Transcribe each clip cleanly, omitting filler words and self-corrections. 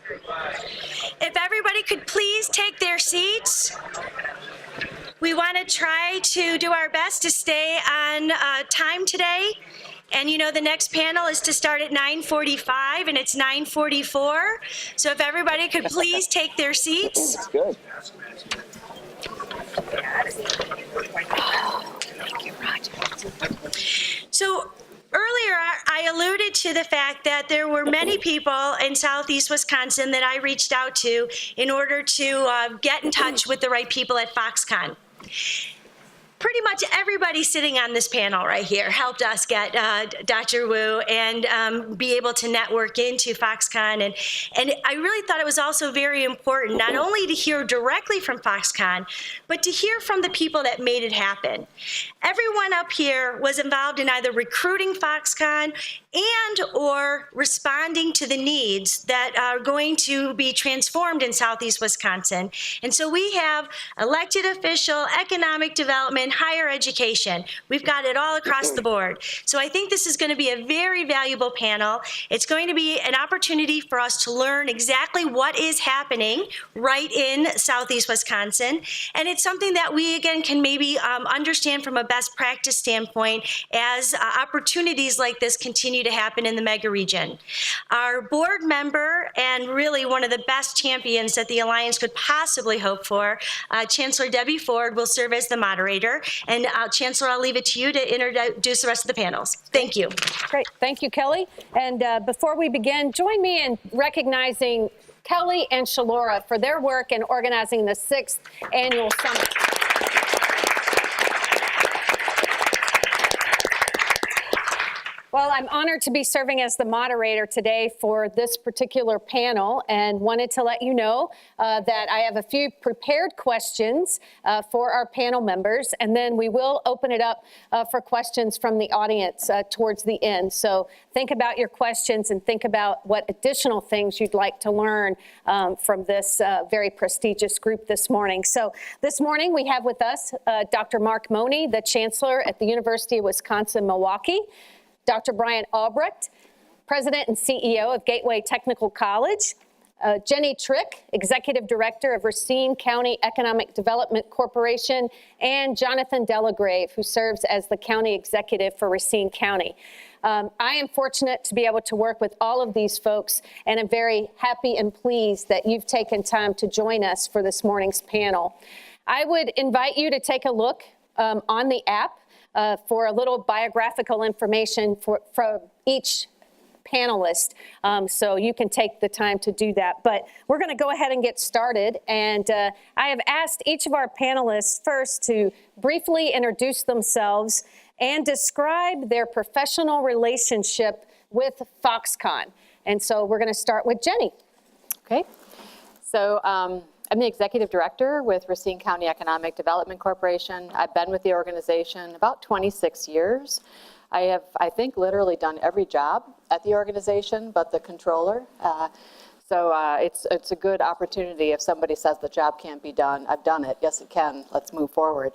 If everybody could please take their seats. We want to try to do our best to stay on time today. And you know, the next panel is to start at 9:45 and it's 9:44. So if everybody could please take their seats. That's good. So earlier, I alluded to the fact that there were many people in Southeast Wisconsin that I reached out to in order to get in touch with the right people at Foxconn. Pretty much everybody sitting on this panel right here helped us get Dr. Wu and be able to network into Foxconn. And I really thought it was also very important not only to hear directly from Foxconn, but to hear from the people that made it happen. Everyone up here was involved in either recruiting Foxconn and or responding to the needs that are going to be transformed in Southeast Wisconsin. And so we have elected official, economic development, higher education. We've got it all across the board. So I think this is going to be a very valuable panel. It's going to be an opportunity for us to learn exactly what is happening right in Southeast Wisconsin. And it's something that we, again, can maybe understand from a best practice standpoint as opportunities like this continue to happen in the mega region. Our board member and really one of the best champions that the Alliance could possibly hope for, Chancellor Debbie Ford, will serve as the moderator. And Chancellor, I'll leave it to you to introduce the rest of the panels. Thank you. Great. Thank you, Kelly. And before we begin, join me in recognizing Kelly and Shalora for their work in organizing the 6th annual summit. Well, I'm honored to be serving as the moderator today for this particular panel and wanted to let you know that I have a few prepared questions for our panel members, and then we will open it up for questions from the audience towards the end. So think about your questions and think about what additional things you'd like to learn from this very prestigious group this morning. So this morning we have with us Dr. Mark Money, the Chancellor at the University of Wisconsin-Milwaukee, Dr. Brian Albrecht, President and CEO of Gateway Technical College, Jenny Trick, Executive Director of Racine County Economic Development Corporation, and Jonathan Delagrave, who serves as the County Executive for Racine County. I am fortunate to be able to work with all of these folks, and I'm very happy and pleased that you've taken time to join us for this morning's panel. I would invite you to take a look on the app for a little biographical information for each panelist, so you can take the time to do that. But we're going to go ahead and get started, and I have asked each of our panelists first to briefly introduce themselves and describe their professional relationship with Foxconn. And so we're going to start with Jenny. Okay, so I'm the Executive Director with Racine County Economic Development Corporation. I've been with the organization about 26 years. I have, I think, literally done every job at the organization but the controller. So it's a good opportunity if somebody says the job can't be done. I've done it. Yes, it can. Let's move forward.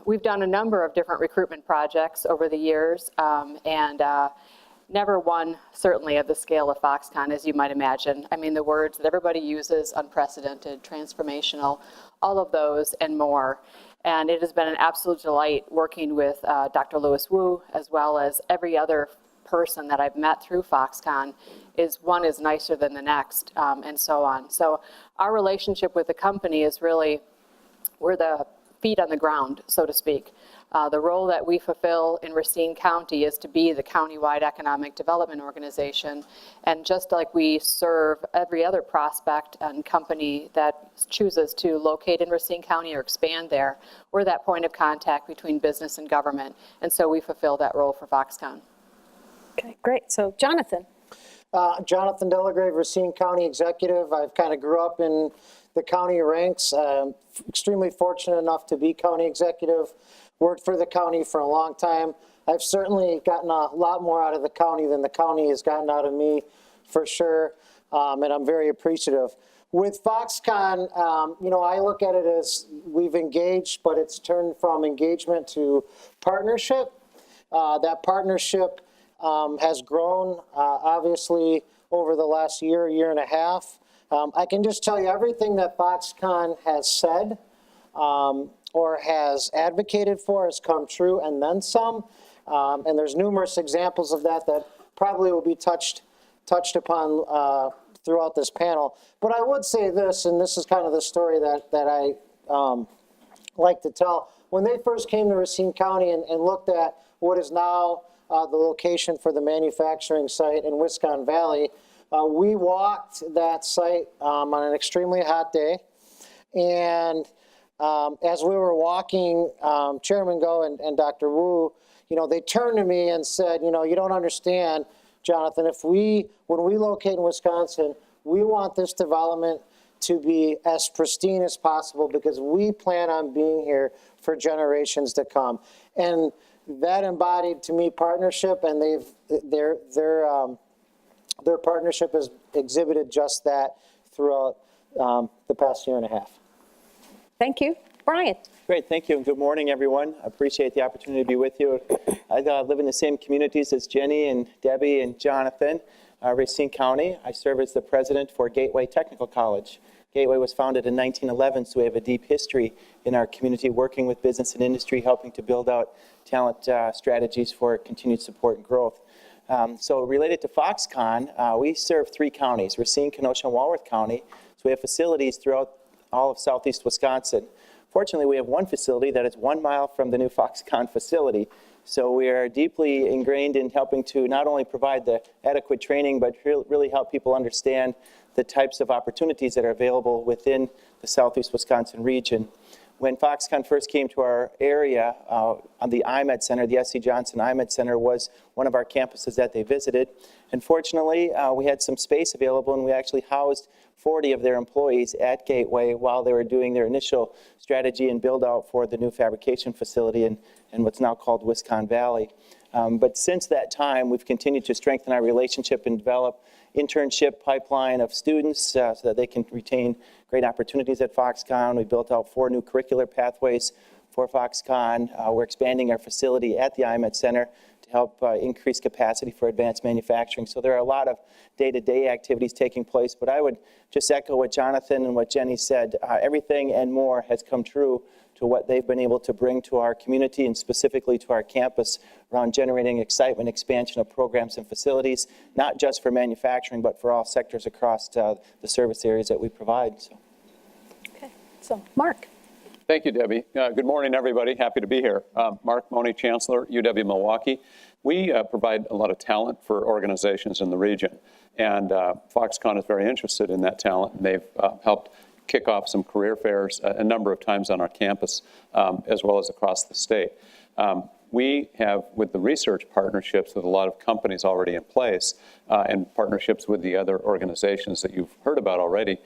We've done a number of different recruitment projects over the years, and never one, certainly, of the scale of Foxconn, as you might imagine. I mean, the words that everybody uses, unprecedented, transformational, all of those and more. And it has been an absolute delight working with Dr. Louis Wu, as well as every other person that I've met through Foxconn. One is nicer than the next, and so on. So our relationship with the company is really, we're the feet on the ground, so to speak. The role that we fulfill in Racine County is to be the countywide economic development organization. And just like we serve every other prospect and company that chooses to locate in Racine County or expand there, we're that point of contact between business and government. And so we fulfill that role for Foxconn. Okay, great. So Jonathan. Jonathan Delagrave, Racine County Executive. I've kind of grew up in the county ranks. Extremely fortunate enough to be county executive. Worked for the county for a long time. I've certainly gotten a lot more out of the county than the county has gotten out of me, for sure, and I'm very appreciative. With Foxconn, you know, I look at it as we've engaged, but it's turned from engagement to partnership. That partnership has grown, obviously, over the last year, year and a half. I can just tell you everything that Foxconn has said or has advocated for has come true and then some. And there's numerous examples of that that probably will be touched upon throughout this panel. But I would say this, and this is kind of the story that I like to tell. When they first came to Racine County and looked at what is now the location for the manufacturing site in Wisconn Valley, we walked that site on an extremely hot day. And as we were walking, Chairman Go and Dr. Wu, they turned to me and said, you don't understand, Jonathan, when we locate in Wisconsin, we want this development to be as pristine as possible because we plan on being here for generations to come. And that embodied to me partnership, and their partnership has exhibited just that throughout the past year and a half. Thank you. Brian. Great, thank you, and good morning, everyone. I appreciate the opportunity to be with you. I live in the same communities as Jenny and Debbie and Jonathan, Racine County. I serve as the president for Gateway Technical College. Gateway was founded in 1911, so we have a deep history in our community working with business and industry, helping to build out talent strategies for continued support and growth. So related to Foxconn, we serve 3 counties, Racine, Kenosha, and Walworth County. So we have facilities throughout all of southeast Wisconsin. Fortunately, we have one facility that is 1 mile from the new Foxconn facility. So we are deeply ingrained in helping to not only provide the adequate training, but really help people understand the types of opportunities that are available within the southeast Wisconsin region. When Foxconn first came to our area, on the IMED Center, the S.C. Johnson IMED Center was one of our campuses that they visited. And fortunately, we had some space available, and we actually housed 40 of their employees at Gateway while they were doing their initial strategy and build out for the new fabrication facility in what's now called Wisconn Valley. But since that time, we've continued to strengthen our relationship and develop internship pipeline of students so that they can retain great opportunities at Foxconn. We built out 4 new curricular pathways for Foxconn. We're expanding our facility at the IMED Center to help increase capacity for advanced manufacturing. So there are a lot of day-to-day activities taking place, but I would just echo what Jonathan and what Jenny said. Everything and more has come true to what they've been able to bring to our community and specifically to our campus around generating excitement, expansion of programs and facilities, not just for manufacturing, but for all sectors across the service areas that we provide. So. Okay, so Mark. Thank you, Debbie. Good morning, everybody. Happy to be here. Mark Money, Chancellor, UW-Milwaukee. We provide a lot of talent for organizations in the region, and Foxconn is very interested in that talent, and they've helped kick off some career fairs a number of times on our campus, as well as across the state. We have, with the research partnerships with a lot of companies already in place, and partnerships with the other organizations that you've heard about already,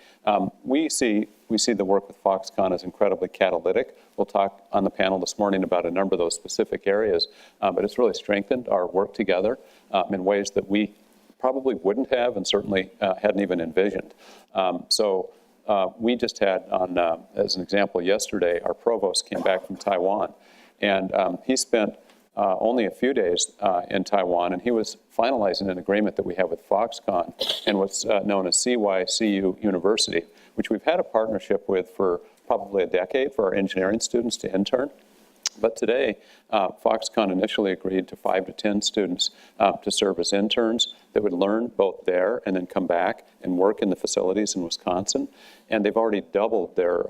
we see the work with Foxconn as incredibly catalytic. We'll talk on the panel this morning about a number of those specific areas, but it's really strengthened our work together in ways that we probably wouldn't have and certainly hadn't even envisioned. We just had, as an example, yesterday, our provost came back from Taiwan, and he spent only a few days in Taiwan, and he was finalizing an agreement that we have with Foxconn and what's known as CYCU University, which we've had a partnership with for probably a decade for our engineering students to intern. But today, Foxconn initially agreed to 5 to 10 students to serve as interns that would learn both there and then come back and work in the facilities in Wisconsin. And they've already doubled their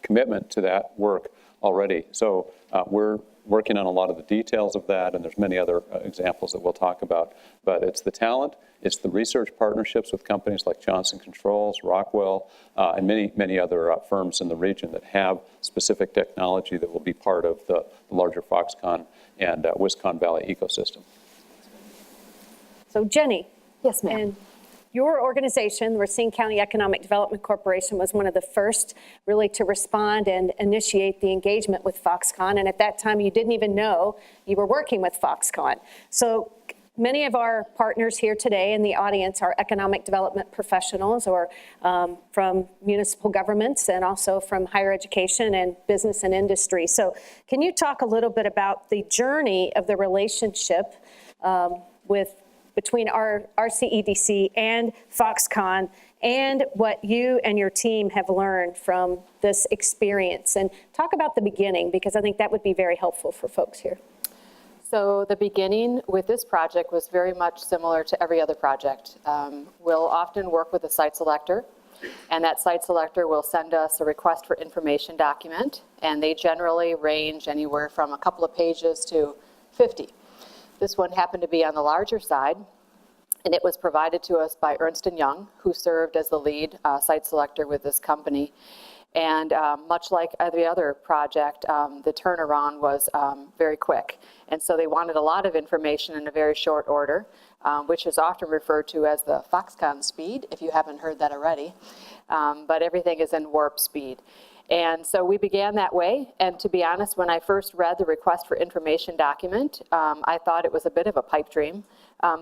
commitment to that work already. So we're working on a lot of the details of that, and there's many other examples that we'll talk about. But it's the talent, it's the research partnerships with companies like Johnson Controls, Rockwell, and many other firms in the region that have specific technology that will be part of the larger Foxconn and Wisconn Valley ecosystem. So Jenny. Yes, ma'am. And your organization, the Racine County Economic Development Corporation, was one of the first really to respond and initiate the engagement with Foxconn. And at that time, you didn't even know you were working with Foxconn. So many of our partners here today in the audience are economic development professionals or from municipal governments and also from higher education and business and industry. So can you talk a little bit about the journey of the relationship with between our CEDC and Foxconn and what you and your team have learned from this experience. And talk about the beginning, because I think that would be very helpful for folks here. So the beginning with this project was very much similar to every other project. We'll often work with a site selector, and that site selector will send us a request for information document, and they generally range anywhere from a couple of pages to 50. This one happened to be on the larger side, and it was provided to us by Ernst & Young, who served as the lead site selector with this company. And much like every other project, the turnaround was very quick. And so they wanted a lot of information in a very short order, which is often referred to as the Foxconn speed, if you haven't heard that already. But everything is in warp speed. And so we began that way. And to be honest, when I first read the request for information document, I thought it was a bit of a pipe dream.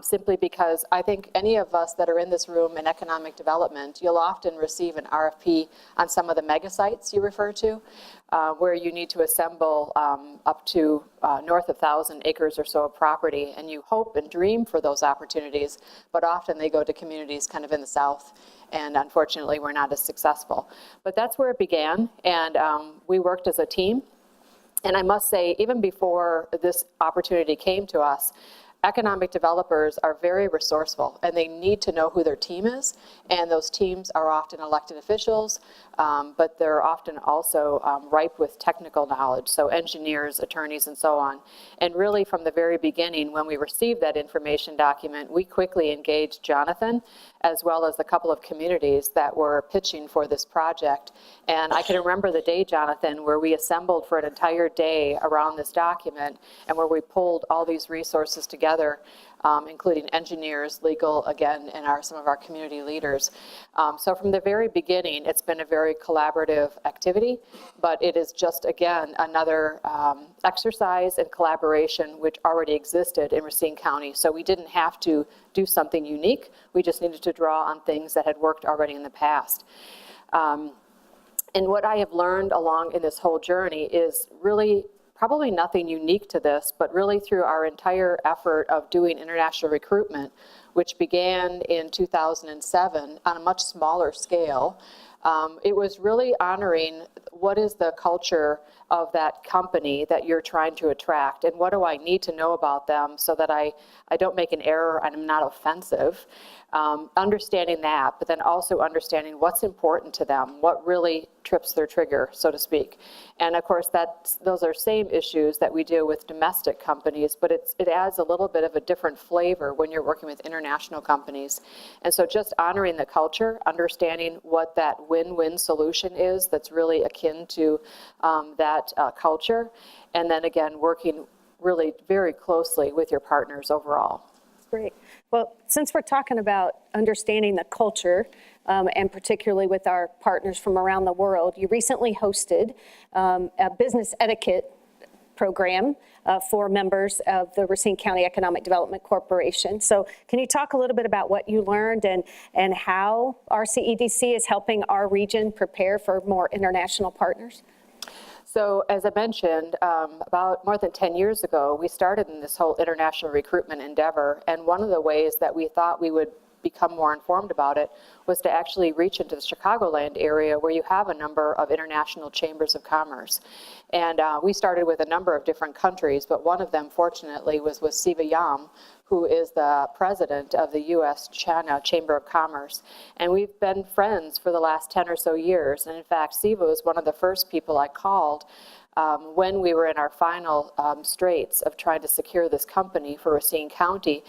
Simply because I think any of us that are in this room in economic development, you'll often receive an RFP on some of the mega sites you refer to, where you need to assemble up to north of 1,000 acres or so of property, and you hope and dream for those opportunities, but often they go to communities kind of in the south, and unfortunately we're not as successful. But that's where it began, and we worked as a team. And I must say, even before this opportunity came to us, economic developers are very resourceful, and they need to know who their team is, and those teams are often elected officials, but they're often also ripe with technical knowledge, so engineers, attorneys, and so on. And really from the very beginning, when we received that information document, we quickly engaged Jonathan, as well as a couple of communities that were pitching for this project. And I can remember the day, Jonathan, where we assembled for an entire day around this document, and where we pulled all these resources together, including engineers, legal, again, and some of our community leaders. So from the very beginning, it's been a very collaborative activity, but it is just, again, another exercise in collaboration which already existed in Racine County. So we didn't have to do something unique. We just needed to draw on things that had worked already in the past. And what I have learned along in this whole journey is really probably nothing unique to this, but really through our entire effort of doing international recruitment, which began in 2007 on a much smaller scale. It was really honoring what is the culture of that company that you're trying to attract, and what do I need to know about them so that I don't make an error and I'm not offensive. Understanding that, but then also understanding what's important to them, what really trips their trigger, so to speak. And of course, those are same issues that we deal with domestic companies, but it adds a little bit of a different flavor when you're working with international companies. And so just honoring the culture, understanding what that win-win solution is that's really akin to that culture, and then again, working really very closely with your partners overall. Great. Well, since we're talking about understanding the culture, and particularly with our partners from around the world, you recently hosted a business etiquette program for members of the Racine County Economic Development Corporation. So can you talk a little bit about what you learned and how our CEDC is helping our region prepare for more international partners? So as I mentioned, about more than 10 years ago, we started in this whole international recruitment endeavor. And one of the ways that we thought we would become more informed about it was to actually reach into the Chicagoland area, where you have a number of international chambers of commerce. And we started with a number of different countries, but one of them, fortunately, was with Siva Yam, who is the president of the U.S.-China Chamber of Commerce. And we've been friends for the last 10 or so years. And in fact, Siva was one of the first people I called when we were in our final straits of trying to secure this company for Racine County,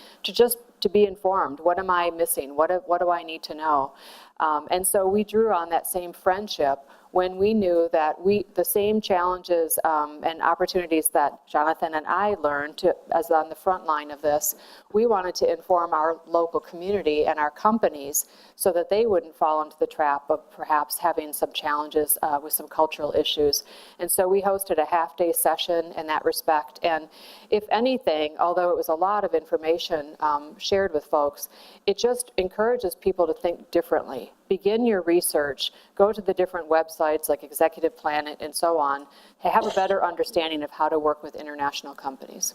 to be informed. What am I missing? What do I need to know? And so we drew on that same friendship when we knew that the same challenges and opportunities that Jonathan and I learned as on the front line of this, we wanted to inform our local community and our companies so that they wouldn't fall into the trap of perhaps having some challenges with some cultural issues. And so we hosted a half-day session in that respect. And if anything, although it was a lot of information shared with folks, it just encourages people to think differently. Begin your research, go to the different websites like Executive Planet and so on, to have a better understanding of how to work with international companies.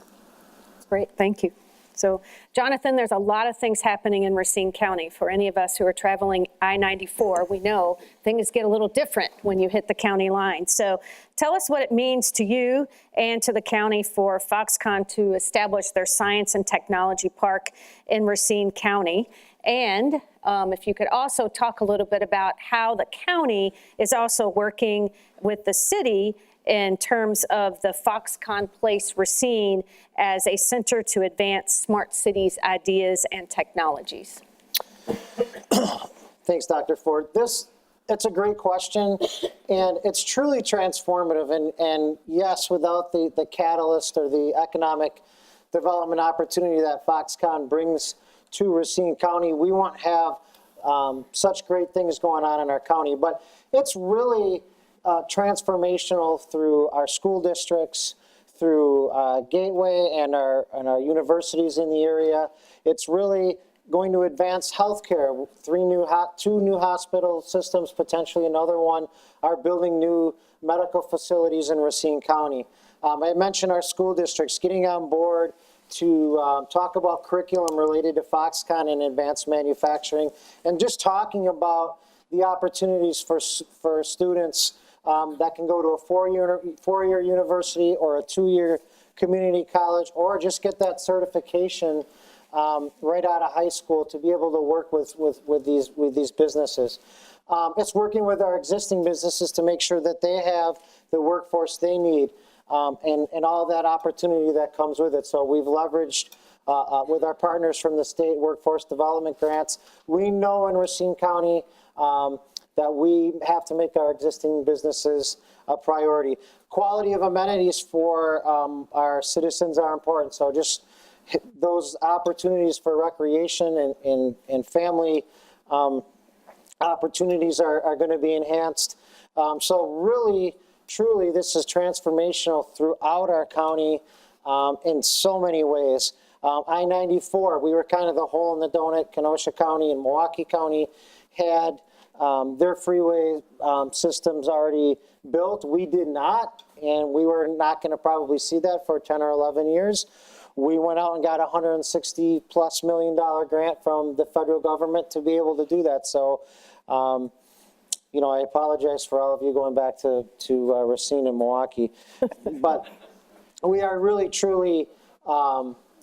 That's great, thank you. So, Jonathan, there's a lot of things happening in Racine County. For any of us who are traveling I-94, we know things get a little different when you hit the county line. So tell us what it means to you and to the county for Foxconn to establish their science and technology park in Racine County. And if you could also talk a little bit about how the county is also working with the city in terms of the Foxconn Place Racine as a center to advance smart cities ideas and technologies. Thanks, Dr. Ford. It's a great question, and it's truly transformative. And yes, without the catalyst or the economic development opportunity that Foxconn brings to Racine County, we won't have such great things going on in our county. But it's really transformational through our school districts, through Gateway and our universities in the area. It's really going to advance healthcare. Two new hospital systems, potentially another one, are building new medical facilities in Racine County. I mentioned our school districts getting on board to talk about curriculum related to Foxconn and advanced manufacturing, and just talking about the opportunities for students that can go to a four-year university or a two-year community college, or just get that certification right out of high school to be able to work with these businesses. It's working with our existing businesses to make sure that they have the workforce they need, and all that opportunity that comes with it. So we've leveraged with our partners from the state workforce development grants. We know in Racine County that we have to make our existing businesses a priority. Quality of amenities for our citizens are important. So just those opportunities for recreation and family opportunities are going to be enhanced. So really, truly, this is transformational throughout our county in so many ways. I-94, we were kind of the hole in the donut. Kenosha County and Milwaukee County had their freeway systems already built. We did not, and we were not going to probably see that for 10 or 11 years. We went out and got a $160+ million grant from the federal government to be able to do that. So, I apologize for all of you going back to Racine and Milwaukee, but we are really, truly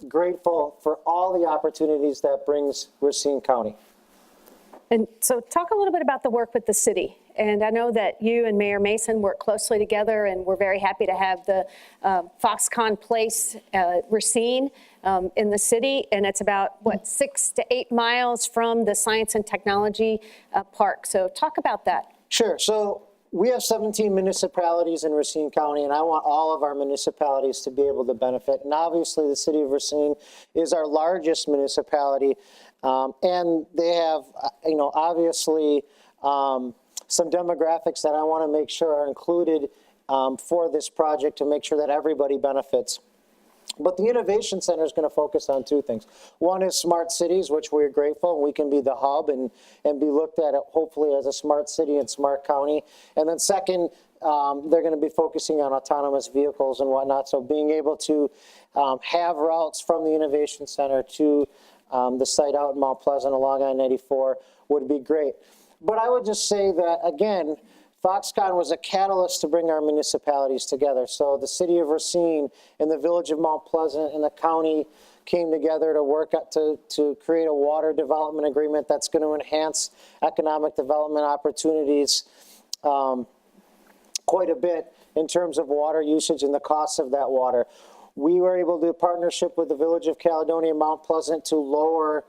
grateful for all the opportunities that brings Racine County. And so talk a little bit about the work with the city. And I know that you and Mayor Mason work closely together, and we're very happy to have the Foxconn Place Racine in the city. And it's about, 6 to 8 miles from the Science and Technology Park. So talk about that. Sure. So we have 17 municipalities in Racine County, and I want all of our municipalities to be able to benefit. And obviously, the city of Racine is our largest municipality. And they have, obviously, some demographics that I want to make sure are included for this project to make sure that everybody benefits. But the Innovation Center is going to focus on two things. One is smart cities, which we're grateful, and we can be the hub and be looked at hopefully as a smart city and smart county. And then second, they're going to be focusing on autonomous vehicles and whatnot. So being able to have routes from the Innovation Center to the site out in Mount Pleasant along I-94 would be great. But I would just say that, again, Foxconn was a catalyst to bring our municipalities together. So the city of Racine and the village of Mount Pleasant and the county came together to work to create a water development agreement that's going to enhance economic development opportunities quite a bit in terms of water usage and the cost of that water. We were able to do a partnership with the village of Caledonia, Mount Pleasant, to lower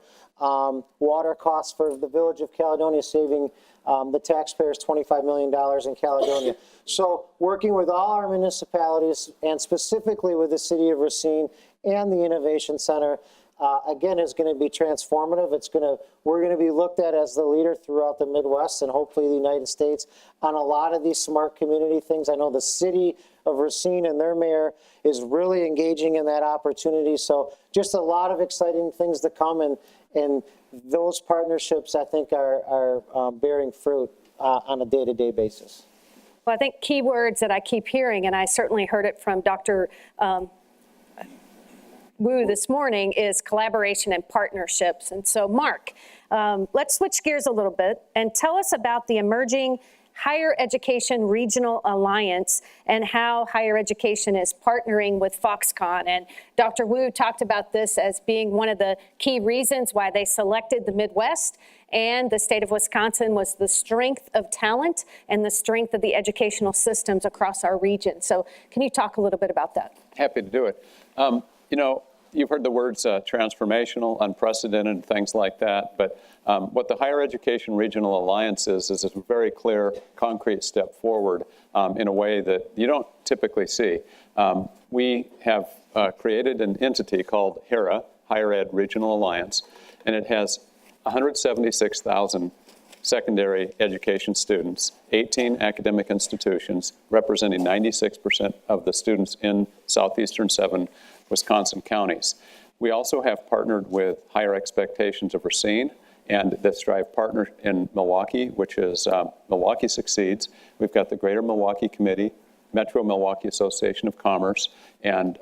water costs for the village of Caledonia, saving the taxpayers $25 million in Caledonia. So working with all our municipalities and specifically with the city of Racine and the Innovation Center, again, is going to be transformative. We're going to be looked at as the leader throughout the Midwest and hopefully the United States on a lot of these smart community things. I know the city of Racine and their mayor is really engaging in that opportunity. So just a lot of exciting things to come, and those partnerships, I think, are bearing fruit on a day-to-day basis. Well, I think key words that I keep hearing, and I certainly heard it from Dr. Wu this morning is collaboration and partnerships. And so, Mark, let's switch gears a little bit and tell us about the emerging Higher Education Regional Alliance and how higher education is partnering with Foxconn. And Dr. Wu talked about this as being one of the key reasons why they selected the Midwest and the state of Wisconsin was the strength of talent and the strength of the educational systems across our region. So can you talk a little bit about that? Happy to do it. You know, you've heard the words transformational, unprecedented, and things like that, but what the Higher Education Regional Alliance is a very clear, concrete step forward in a way that you don't typically see. We have created an entity called HERA, Higher Ed Regional Alliance, and it has 176,000 secondary education students, 18 academic institutions, representing 96% of the students in southeastern 7 Wisconsin counties. We also have partnered with Higher Expectations of Racine and the Strive partner in Milwaukee, which is Milwaukee Succeeds. We've got the Greater Milwaukee Committee, Metro Milwaukee Association of Commerce, and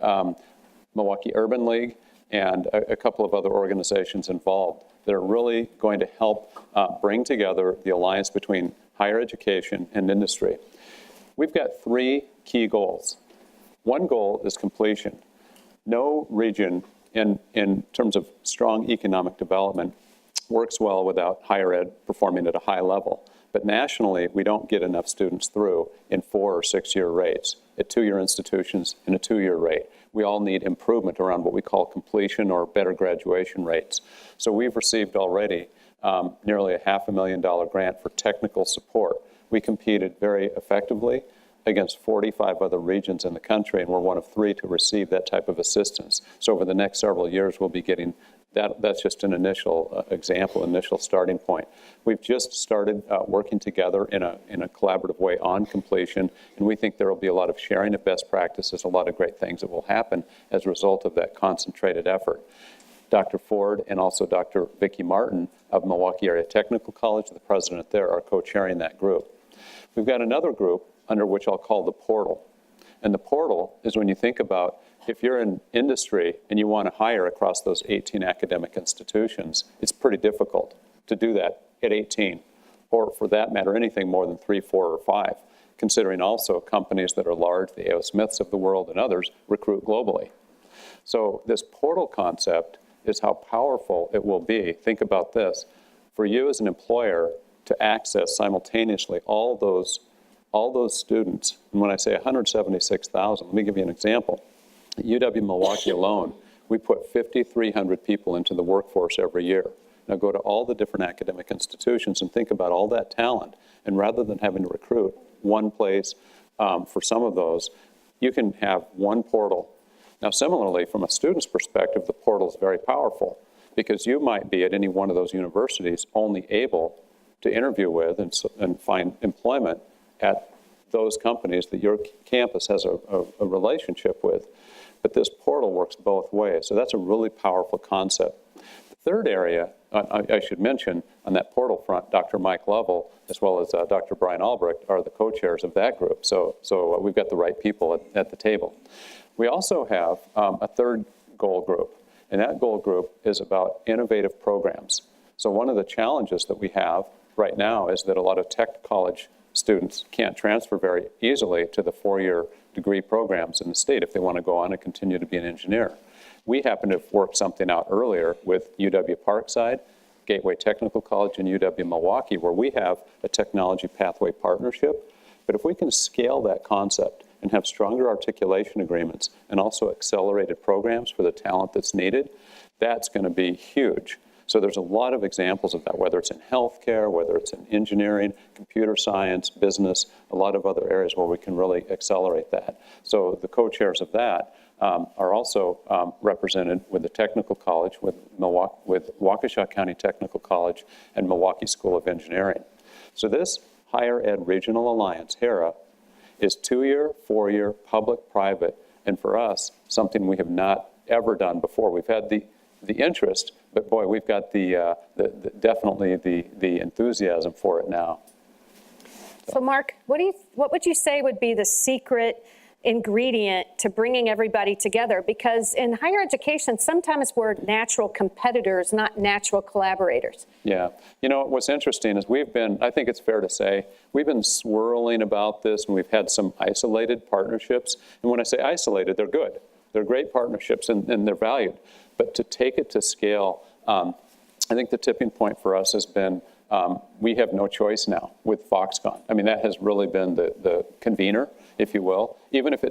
Milwaukee Urban League, and a couple of other organizations involved that are really going to help bring together the alliance between higher education and industry. We've got 3 key goals. One goal is completion. No region in terms of strong economic development works well without higher ed performing at a high level. But nationally, we don't get enough students through in 4 or 6 year rates, at 2-year institutions in a 2-year rate. We all need improvement around what we call completion or better graduation rates. So we've received already nearly a $500,000 grant for technical support. We competed very effectively against 45 other regions in the country, and we're one of 3 to receive that type of assistance. So over the next several years, we'll be getting that. That's just an initial example, initial starting point. We've just started working together in a collaborative way on completion, and we think there will be a lot of sharing of best practices, a lot of great things that will happen as a result of that concentrated effort. Dr. Ford and also Dr. Vicki Martin of Milwaukee Area Technical College, the president there, are co-chairing that group. We've got another group under which I'll call the portal. And the portal is when you think about if you're in industry and you want to hire across those 18 academic institutions, it's pretty difficult to do that at 18, or for that matter, anything more than 3, 4, or 5, considering also companies that are large, the A.O. Smiths of the world and others, recruit globally. So this portal concept is how powerful it will be. Think about this. For you as an employer to access simultaneously all those students, and when I say 176,000, let me give you an example. At UW-Milwaukee alone, we put 5,300 people into the workforce every year. Now go to all the different academic institutions and think about all that talent, and rather than having to recruit one place for some of those, you can have one portal. Now similarly, from a student's perspective, the portal is very powerful because you might be at any one of those universities only able to interview with and find employment at those companies that your campus has a relationship with. But this portal works both ways, so that's a really powerful concept. The third area, I should mention, on that portal front, Dr. Mike Lovell, as well as Dr. Brian Albrecht, are the co-chairs of that group, so we've got the right people at the table. We also have a third goal group, and that goal group is about innovative programs. So one of the challenges that we have right now is that a lot of tech college students can't transfer very easily to the 4-year degree programs in the state if they want to go on and continue to be an engineer. We happen to have worked something out earlier with UW Parkside, Gateway Technical College, and UW-Milwaukee, where we have a technology pathway partnership. But if we can scale that concept and have stronger articulation agreements and also accelerated programs for the talent that's needed, that's going to be huge. So there's a lot of examples of that, whether it's in healthcare, whether it's in engineering, computer science, business, a lot of other areas where we can really accelerate that. So the co-chairs of that are also represented with the Technical College, with Waukesha County Technical College, and Milwaukee School of Engineering. So this Higher Ed Regional Alliance, HERA, is 2-year, 4-year, public-private, and for us, something we have not ever done before. We've had the interest, but boy, we've got definitely the enthusiasm for it now. So Mark, what would you say would be the secret ingredient to bringing everybody together, because in higher education, sometimes we're natural competitors, not natural collaborators. Yeah. You know, what's interesting is I think it's fair to say, we've been swirling about this, and we've had some isolated partnerships. And when I say isolated, they're good. They're great partnerships, and they're valued. But to take it to scale, I think the tipping point for us has been we have no choice now with Foxconn. I mean, that has really been the convener, if you will. Even if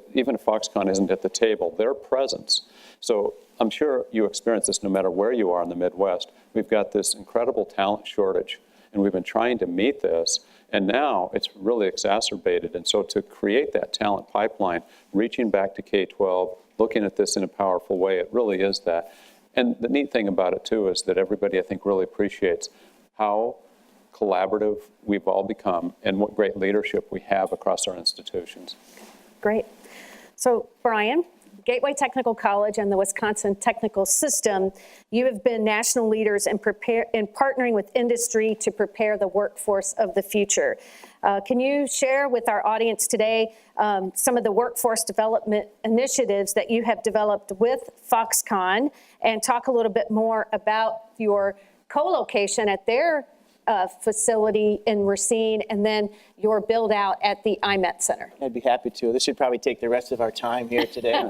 Foxconn isn't at the table, their presence. So I'm sure you experience this no matter where you are in the Midwest. We've got this incredible talent shortage, and we've been trying to meet this. And now it's really exacerbated. And so to create that talent pipeline, reaching back to K-12, looking at this in a powerful way, it really is that. And the neat thing about it, too, is that everybody, I think, really appreciates how collaborative we've all become and what great leadership we have across our institutions. Great. So, Brian, Gateway Technical College and the Wisconsin Technical System, you have been national leaders in partnering with industry to prepare the workforce of the future. Can you share with our audience today some of the workforce development initiatives that you have developed with Foxconn, and talk a little bit more about your co-location at their facility in Racine, and then your build out at the IMET Center? I'd be happy to. This should probably take the rest of our time here today.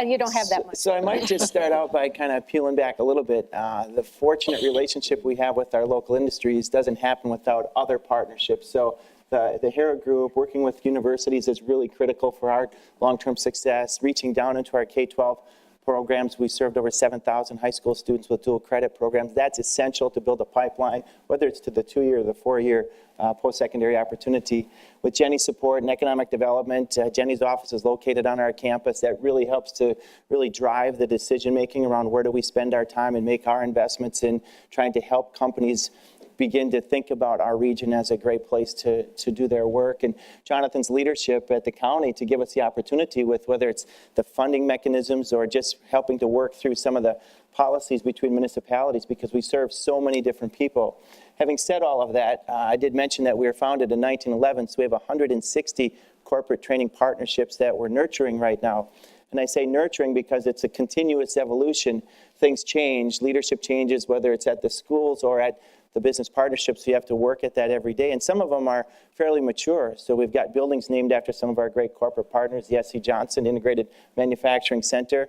You don't have that much. So I might just start out by kind of peeling back a little bit. The fortunate relationship we have with our local industries doesn't happen without other partnerships. So the Hera Group, working with universities, is really critical for our long-term success. Reaching down into our K-12 programs, we served over 7,000 high school students with dual credit programs. That's essential to build a pipeline, whether it's to the 2-year or the 4-year post-secondary opportunity. With Jenny's support and economic development, Jenny's office is located on our campus. That really helps to really drive the decision-making around where do we spend our time and make our investments in trying to help companies begin to think about our region as a great place to do their work. And Jonathan's leadership at the county to give us the opportunity with whether it's the funding mechanisms or just helping to work through some of the policies between municipalities, because we serve so many different people. Having said all of that, I did mention that we were founded in 1911, so we have 160 corporate training partnerships that we're nurturing right now. And I say nurturing because it's a continuous evolution. Things change, leadership changes, whether it's at the schools or at the business partnerships. You have to work at that every day. And some of them are fairly mature. So we've got buildings named after some of our great corporate partners, the S.C. Johnson Integrated Manufacturing Center.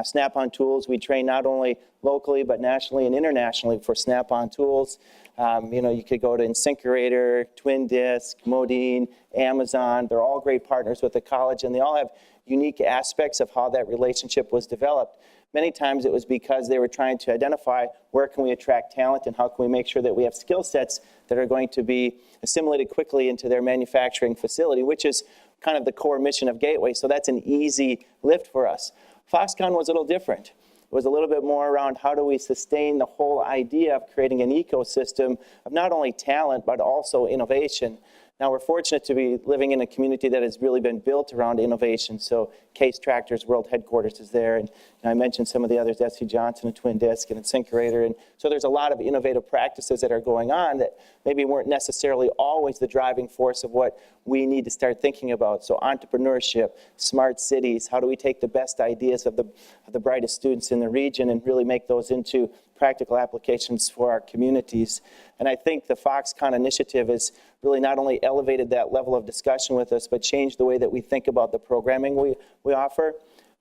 Snap-on Tools, we train not only locally but nationally and internationally for Snap-on Tools. You could go to InSinkErator, Twin Disc, Modine, Amazon. They're all great partners with the college, and they all have unique aspects of how that relationship was developed. Many times it was because they were trying to identify where can we attract talent and how can we make sure that we have skill sets that are going to be assimilated quickly into their manufacturing facility, which is kind of the core mission of Gateway. So that's an easy lift for us. Foxconn was a little different. It was a little bit more around how do we sustain the whole idea of creating an ecosystem of not only talent but also innovation. Now, we're fortunate to be living in a community that has really been built around innovation. So Case Tractor's world headquarters is there, and I mentioned some of the others, S.C. Johnson and Twin Disc and InSinkErator. And so there's a lot of innovative practices that are going on that maybe weren't necessarily always the driving force of what we need to start thinking about. So entrepreneurship, smart cities, how do we take the best ideas of the brightest students in the region and really make those into practical applications for our communities. And I think the Foxconn initiative has really not only elevated that level of discussion with us, but changed the way that we think about the programming we offer.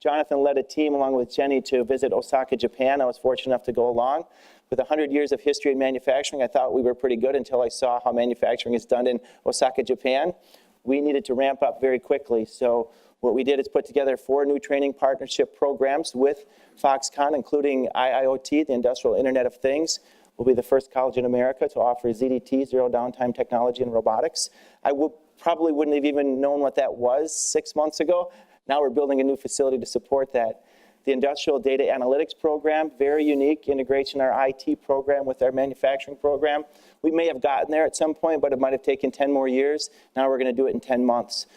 Jonathan led a team along with Jenny to visit Osaka, Japan. I was fortunate enough to go along. With 100 years of history in manufacturing, I thought we were pretty good until I saw how manufacturing is done in Osaka, Japan. We needed to ramp up very quickly. So what we did is put together 4 new training partnership programs with Foxconn, including IIoT, the Industrial Internet of Things. We'll be the first college in America to offer ZDT, Zero Downtime Technology and Robotics. I probably wouldn't have even known what that was 6 months ago. Now we're building a new facility to support that. The Industrial Data Analytics Program, very unique integration, our IT program with our manufacturing program. We may have gotten there at some point, but it might have taken 10 more years. Now we're going to do it in 10 months.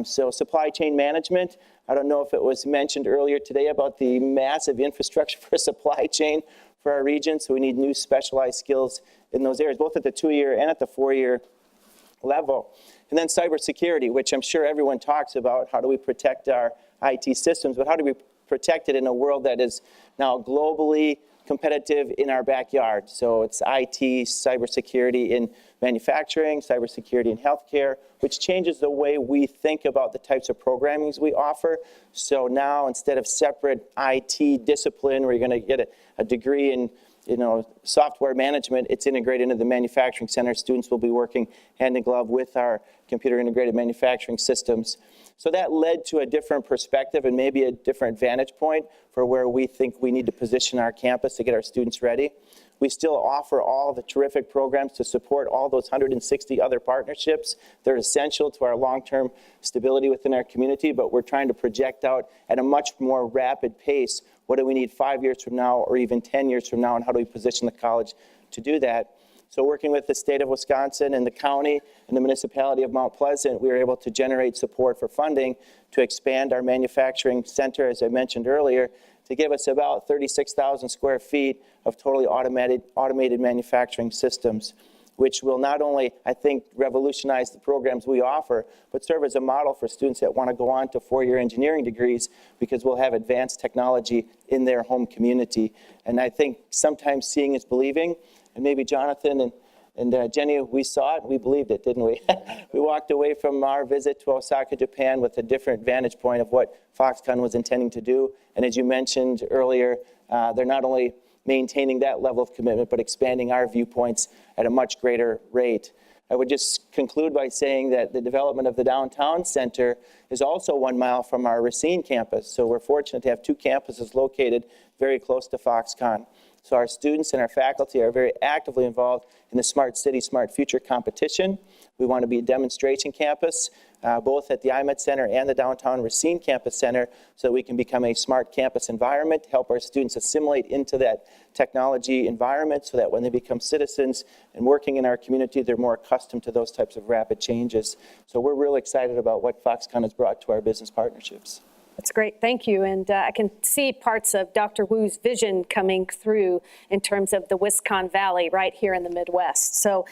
So supply chain management, I don't know if it was mentioned earlier today about the massive infrastructure for supply chain for our region, so we need new specialized skills in those areas, both at the 2-year and at the 4-year level. And then cybersecurity, which I'm sure everyone talks about. How do we protect our IT systems, but how do we protect it in a world that is now globally competitive in our backyard? So it's IT, cybersecurity in manufacturing, cybersecurity in healthcare, which changes the way we think about the types of programmings we offer. So now instead of separate IT discipline where you're going to get a degree in software management, it's integrated into the manufacturing center. Students will be working hand in glove with our computer integrated manufacturing systems. So that led to a different perspective and maybe a different vantage point for where we think we need to position our campus to get our students ready. We still offer all the terrific programs to support all those 160 other partnerships. They're essential to our long-term stability within our community, but we're trying to project out at a much more rapid pace. What do we need 5 years from now or even 10 years from now, and how do we position the college to do that? So working with the state of Wisconsin and the county and the municipality of Mount Pleasant, we were able to generate support for funding to expand our manufacturing center, as I mentioned earlier, to give us about 36,000 square feet of totally automated manufacturing systems, which will not only, I think, revolutionize the programs we offer, but serve as a model for students that want to go on to four-year engineering degrees, because we'll have advanced technology in their home community. And I think sometimes seeing is believing, and maybe Jonathan and Jenny, we saw it and we believed it, didn't we? We walked away from our visit to Osaka, Japan with a different vantage point of what Foxconn was intending to do. And as you mentioned earlier, they're not only maintaining that level of commitment, but expanding our viewpoints at a much greater rate. I would just conclude by saying that the development of the downtown center is also 1 mile from our Racine campus. So we're fortunate to have two campuses located very close to Foxconn. So our students and our faculty are very actively involved in the Smart City, Smart Future competition. We want to be a demonstration campus, both at the IMET Center and the downtown Racine Campus Center, so that we can become a smart campus environment, help our students assimilate into that technology environment so that when they become citizens and working in our community, they're more accustomed to those types of rapid changes. So we're really excited about what Foxconn has brought to our business partnerships. That's great, thank you. And I can see parts of Dr. Wu's vision coming through in terms of the Wisconsin Valley right here in the Midwest. So,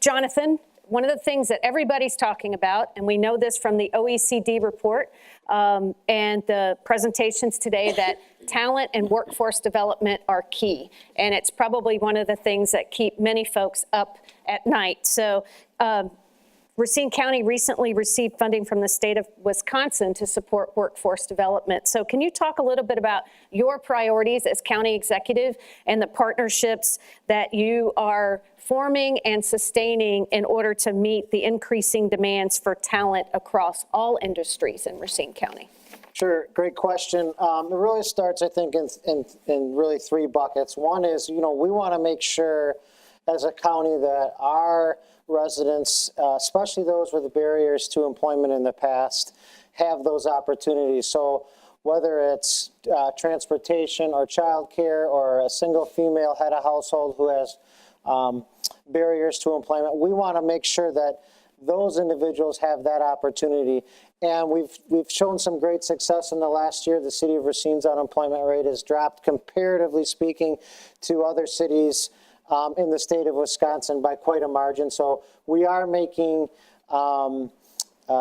Jonathan, one of the things that everybody's talking about, and we know this from the OECD report and the presentations today, that talent and workforce development are key. And it's probably one of the things that keep many folks up at night. So, Racine County recently received funding from the state of Wisconsin to support workforce development. So can you talk a little bit about your priorities as county executive and the partnerships that you are forming and sustaining in order to meet the increasing demands for talent across all industries in Racine County? Sure, great question. It really starts, I think, in really three buckets. One is, we want to make sure as a county that our residents, especially those with the barriers to employment in the past, have those opportunities. So whether it's transportation or childcare or a single female head of household who has barriers to employment, we want to make sure that those individuals have that opportunity. And we've shown some great success in the last year. The city of Racine's unemployment rate has dropped, comparatively speaking, to other cities in the state of Wisconsin by quite a margin. So we are making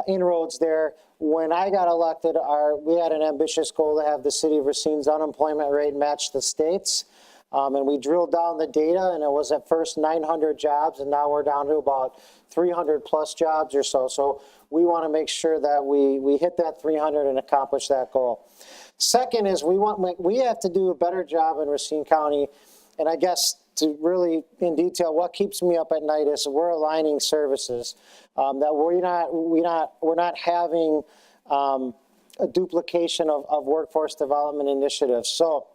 inroads there. When I got elected, we had an ambitious goal to have the city of Racine's unemployment rate match the state's. And we drilled down the data, and it was at first 900 jobs, and now we're down to about 300 plus jobs or so. So we want to make sure that we hit that 300 and accomplish that goal. Second is we have to do a better job in Racine County, and I guess to really in detail, what keeps me up at night is we're aligning services, that we're not having a duplication of workforce development initiatives. So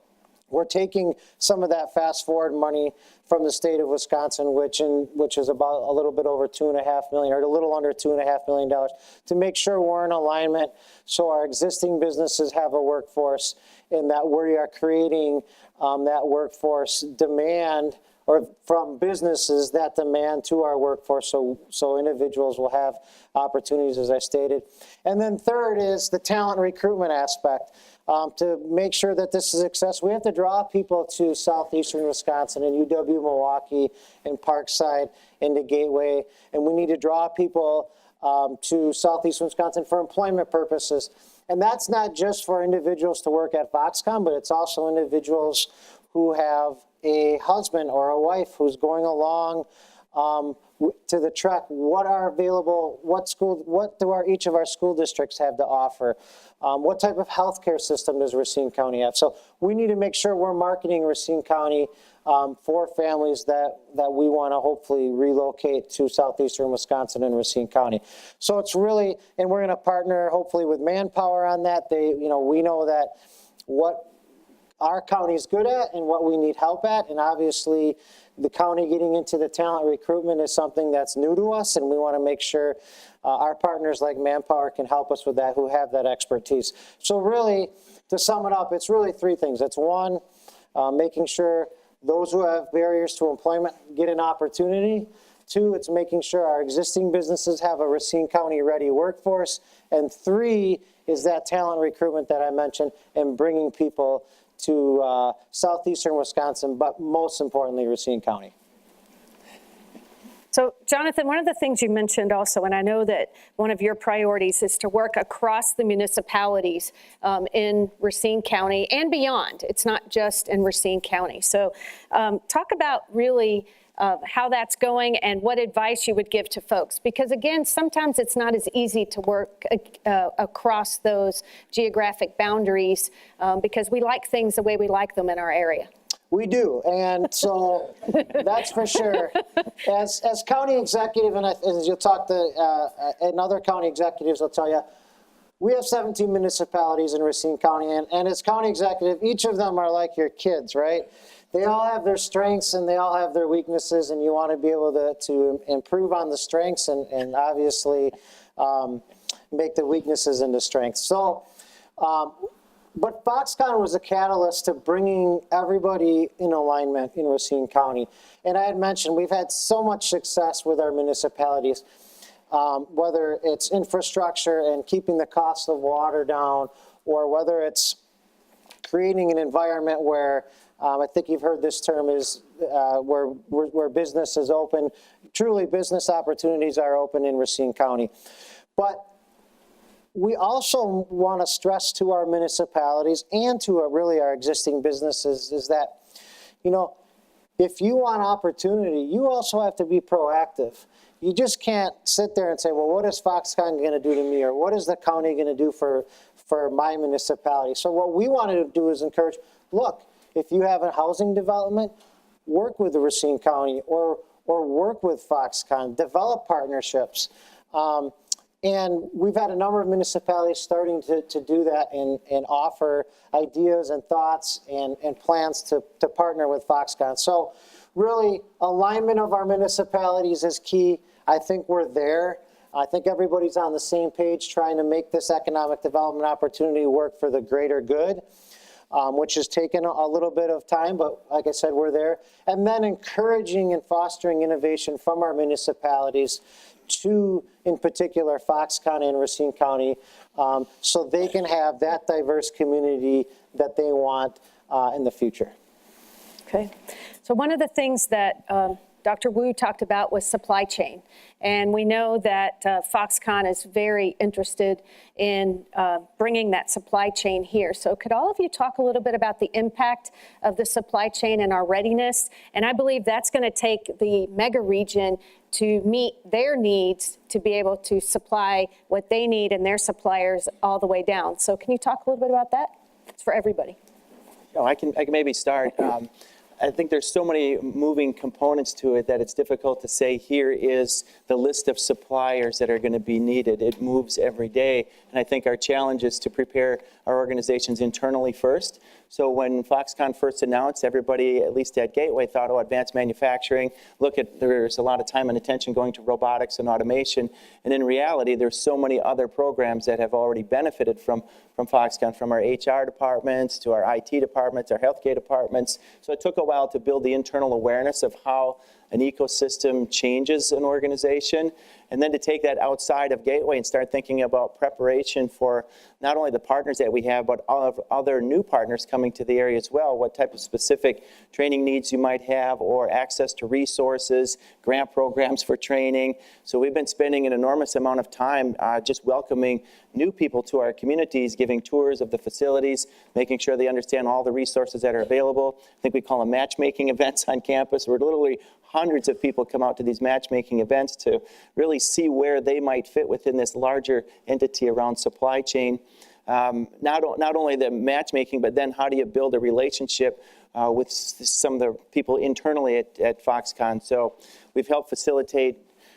we're taking some of that fast forward money from the state of Wisconsin, which is about a little bit over $2.5 million, or a little under $2.5 million, to make sure we're in alignment so our existing businesses have a workforce, and that we are creating that workforce demand, or from businesses that demand to our workforce, so individuals will have opportunities, as I stated. And then third is the talent recruitment aspect. to make sure that this is successful, we have to draw people to southeastern Wisconsin and UW-Milwaukee and Parkside into Gateway. And we need to draw people to southeastern Wisconsin for employment purposes. And that's not just for individuals to work at Foxconn, but it's also individuals who have a husband or a wife who's going along to the trek. What are available? What do each of our school districts have to offer? What type of healthcare system does Racine County have? So we need to make sure we're marketing Racine County for families that we want to hopefully relocate to southeastern Wisconsin and Racine County. So it's really, and we're going to partner hopefully with Manpower on that. We know that what our county is good at and what we need help at, and obviously the county getting into the talent recruitment is something that's new to us, and we want to make sure our partners like Manpower can help us with that, who have that expertise. So really, to sum it up, it's really three things. It's one, making sure those who have barriers to employment get an opportunity. Two, it's making sure our existing businesses have a Racine County ready workforce. And three is that talent recruitment that I mentioned and bringing people to southeastern Wisconsin, but most importantly, Racine County. So, Jonathan, one of the things you mentioned also, and I know that one of your priorities is to work across the municipalities in Racine County and beyond. It's not just in Racine County. So talk about really how that's going and what advice you would give to folks. Because again, sometimes it's not as easy to work across those geographic boundaries because we like things the way we like them in our area. We do, and so that's for sure. As county executive, and as you'll talk to and other county executives will tell you, we have 17 municipalities in Racine County, and as county executive, each of them are like your kids, right? They all have their strengths and they all have their weaknesses, and you want to be able to improve on the strengths and obviously make the weaknesses into strengths. So, but Foxconn was a catalyst to bringing everybody in alignment in Racine County. And I had mentioned we've had so much success with our municipalities, whether it's infrastructure and keeping the cost of water down, or whether it's creating an environment where I think you've heard this term is where business is open. Truly, business opportunities are open in Racine County. But we also want to stress to our municipalities and to really our existing businesses is that, if you want opportunity, you also have to be proactive. You just can't sit there and say, well, what is Foxconn going to do to me? Or what is the county going to do for my municipality? So what we want to do is encourage, look, if you have a housing development, work with the Racine County or work with Foxconn, develop partnerships. And we've had a number of municipalities starting to do that and offer ideas and thoughts and plans to partner with Foxconn. So really, alignment of our municipalities is key. I think we're there. I think everybody's on the same page trying to make this economic development opportunity work for the greater good, which has taken a little bit of time, but like I said, we're there. And then encouraging and fostering innovation from our municipalities to, in particular, Foxconn and Racine County, so they can have that diverse community that they want in the future. Okay. So one of the things that Dr. Wu talked about was supply chain. And we know that Foxconn is very interested in bringing that supply chain here. So could all of you talk a little bit about the impact of the supply chain and our readiness? And I believe that's going to take the mega region to meet their needs to be able to supply what they need and their suppliers all the way down. So can you talk a little bit about that? It's for everybody. I can maybe start. I think there's so many moving components to it that it's difficult to say here is the list of suppliers that are going to be needed. It moves every day, and I think our challenge is to prepare our organizations internally first. So when Foxconn first announced, everybody, at least at Gateway, thought, oh, advanced manufacturing. There's a lot of time and attention going to robotics and automation, and in reality, there's so many other programs that have already benefited from Foxconn, from our HR departments to our IT departments, our healthcare departments. So it took a while to build the internal awareness of how an ecosystem changes an organization. and then to take that outside of Gateway and start thinking about preparation for not only the partners that we have, but all of other new partners coming to the area as well, what type of specific training needs you might have, or access to resources, grant programs for training. So we've been spending an enormous amount of time just welcoming new people to our communities, giving tours of the facilities, making sure they understand all the resources that are available. I think we call them matchmaking events on campus, where literally hundreds of people come out to these matchmaking events to really see where they might fit within this larger entity around supply chain. Not only the matchmaking, but then how do you build a relationship with some of the people internally at Foxconn. So we've helped facilitate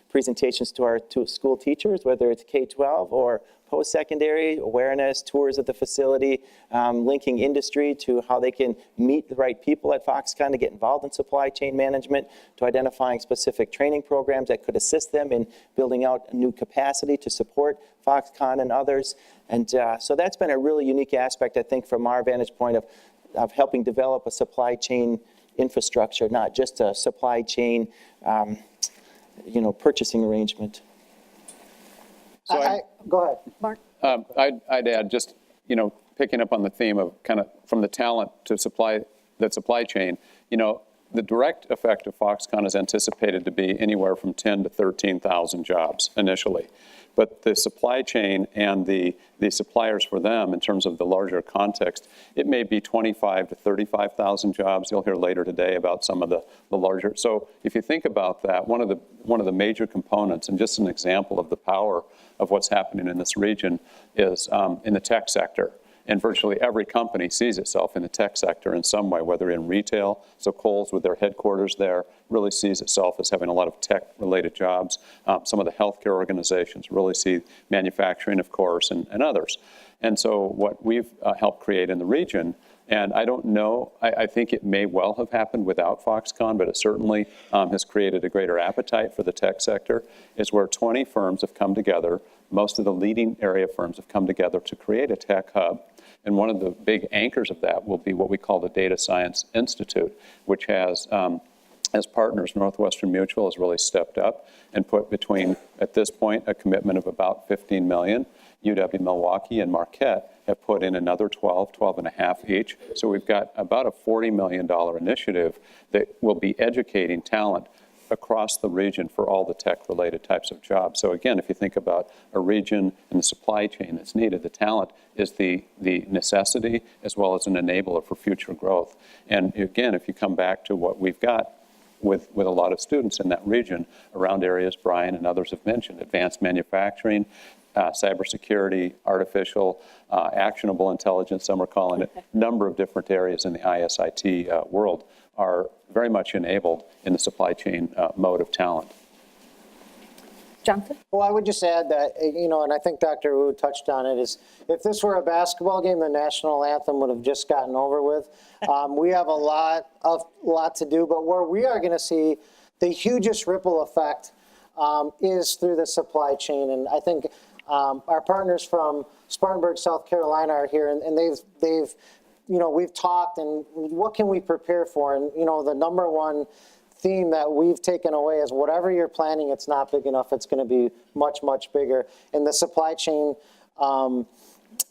presentations to our school teachers, whether it's K-12 or post-secondary, awareness, tours of the facility, linking industry to how they can meet the right people at Foxconn to get involved in supply chain management, to identifying specific training programs that could assist them in building out new capacity to support Foxconn and others. And so that's been a really unique aspect, I think, from our vantage point of helping develop a supply chain infrastructure, not just a supply chain purchasing arrangement. So go ahead. Mark? I'd add, just, picking up on the theme of kind of from the talent to supply chain, the direct effect of Foxconn is anticipated to be anywhere from 10 to 13,000 jobs initially. But the supply chain and the suppliers for them, in terms of the larger context, it may be 25 to 35,000 jobs. You'll hear later today about some of the larger. So if you think about that, one of the major components, and just an example of the power of what's happening in this region, is in the tech sector. And virtually every company sees itself in the tech sector in some way, whether in retail. So Kohl's, with their headquarters there, really sees itself as having a lot of tech-related jobs. Some of the healthcare organizations really see manufacturing, of course, and others. And so what we've helped create in the region, and I don't know, I think it may well have happened without Foxconn, but it certainly has created a greater appetite for the tech sector, is where 20 firms have come together. Most of the leading area firms have come together to create a tech hub. And one of the big anchors of that will be what we call the Data Science Institute, which has, as partners, Northwestern Mutual has really stepped up and put between, at this point, a commitment of about $15 million. UW-Milwaukee and Marquette have put in another 12.5 each. So we've got about a $40 million initiative that will be educating talent across the region for all the tech-related types of jobs. So again, if you think about a region and the supply chain that's needed, the talent is the necessity as well as an enabler for future growth. And again, if you come back to what we've got with a lot of students in that region around areas Brian and others have mentioned, advanced manufacturing, cybersecurity, artificial, actionable intelligence, some are calling it, number of different areas in the ISIT world are very much enabled in the supply chain mode of talent. Jonathan? Well, I would just add that, and I think Dr. Wu touched on it, is if this were a basketball game, the national anthem would have just gotten over with. We have a lot to do, but where we are going to see the hugest ripple effect is through the supply chain. And I think our partners from Spartanburg, South Carolina are here, and they've we've talked, and what can we prepare for? And, the number one theme that we've taken away is whatever you're planning, it's not big enough. It's going to be much, much bigger. And the supply chain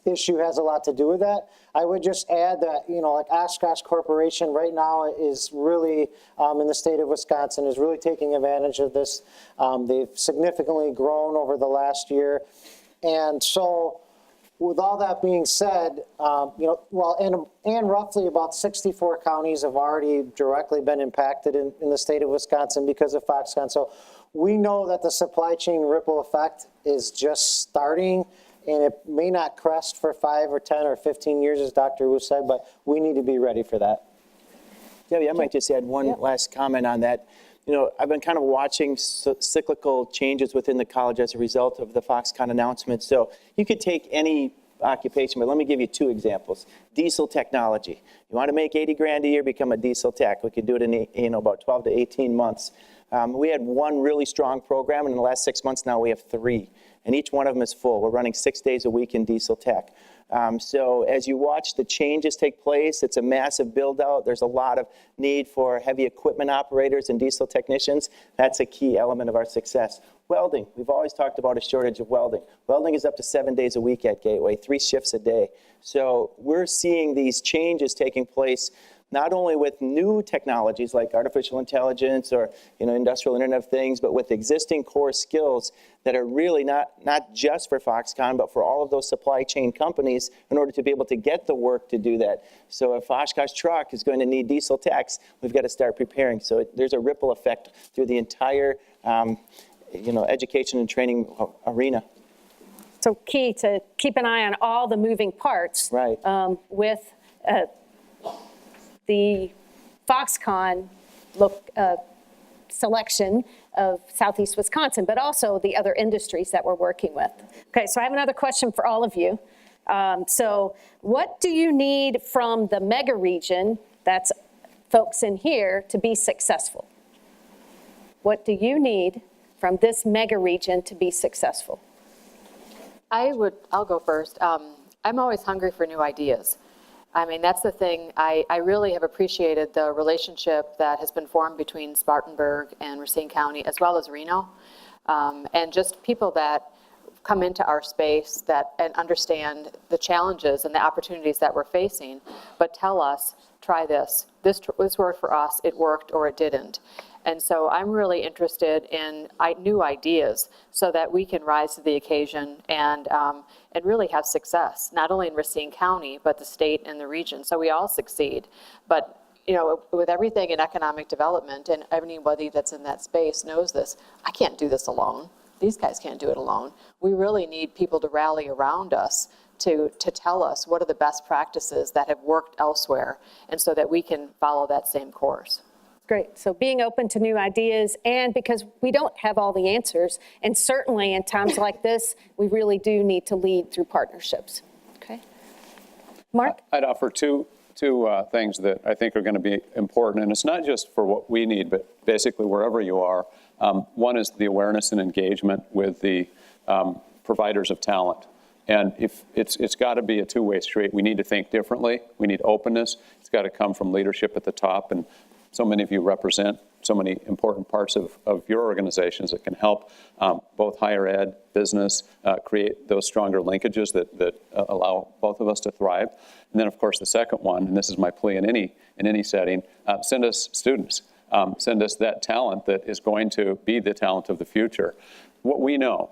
issue has a lot to do with that. I would just add that, like Oshkosh Corporation right now is really, in the state of Wisconsin, is really taking advantage of this. They've significantly grown over the last year. And so, with all that being said, and roughly about 64 counties have already directly been impacted in the state of Wisconsin because of Foxconn. So we know that the supply chain ripple effect is just starting, and it may not crest for 5 or 10 or 15 years, as Dr. Wu said, but we need to be ready for that. Debbie, I might just add one last comment on that. I've been kind of watching cyclical changes within the college as a result of the Foxconn announcement. So you could take any occupation, but let me give you 2 examples. Diesel technology. You want to make 80 grand a year, become a diesel tech. We could do it in about 12 to 18 months. We had one really strong program, and in the last 6 months now we have 3. And each one of them is full. We're running 6 days a week in diesel tech. So as you watch the changes take place, it's a massive build out. There's a lot of need for heavy equipment operators and diesel technicians. That's a key element of our success. Welding, we've always talked about a shortage of welding. Welding is up to 7 days a week at Gateway, 3 shifts a day. So we're seeing these changes taking place not only with new technologies like artificial intelligence or industrial Internet of Things, but with existing core skills that are really not just for Foxconn, but for all of those supply chain companies in order to be able to get the work to do that. So if Oshkosh Truck is going to need diesel techs, we've got to start preparing. So there's a ripple effect through the entire education and training arena. So key to keep an eye on all the moving parts. Right. With the Foxconn selection of Southeast Wisconsin, but also the other industries that we're working with. Okay, so I have another question for all of you. So what do you need from the mega region, that's folks in here, to be successful? What do you need from this mega region to be successful? I'll go first. I'm always hungry for new ideas. I mean, that's the thing. I really have appreciated the relationship that has been formed between Spartanburg and Racine County, as well as Reno, and just people that come into our space and understand the challenges and the opportunities that we're facing, but tell us, try this. This worked for us, it worked, or it didn't. And so I'm really interested in new ideas so that we can rise to the occasion and really have success, not only in Racine County, but the state and the region. So we all succeed. But with everything in economic development, and anybody that's in that space knows this, I can't do this alone. These guys can't do it alone. We really need people to rally around us to tell us what are the best practices that have worked elsewhere, and so that we can follow that same course. Great. So being open to new ideas, and because we don't have all the answers, and certainly in times like this, we really do need to lead through partnerships. Okay. Mark? I'd offer two things that I think are going to be important, and it's not just for what we need, but basically wherever you are. One is the awareness and engagement with the providers of talent. And if it's got to be a two-way street. We need to think differently. We need openness. It's got to come from leadership at the top, and so many of you represent so many important parts of your organizations that can help both higher ed, business, create those stronger linkages that allow both of us to thrive. And then, of course, the second one, and this is my plea in any setting, send us students. Send us that talent that is going to be the talent of the future. What we know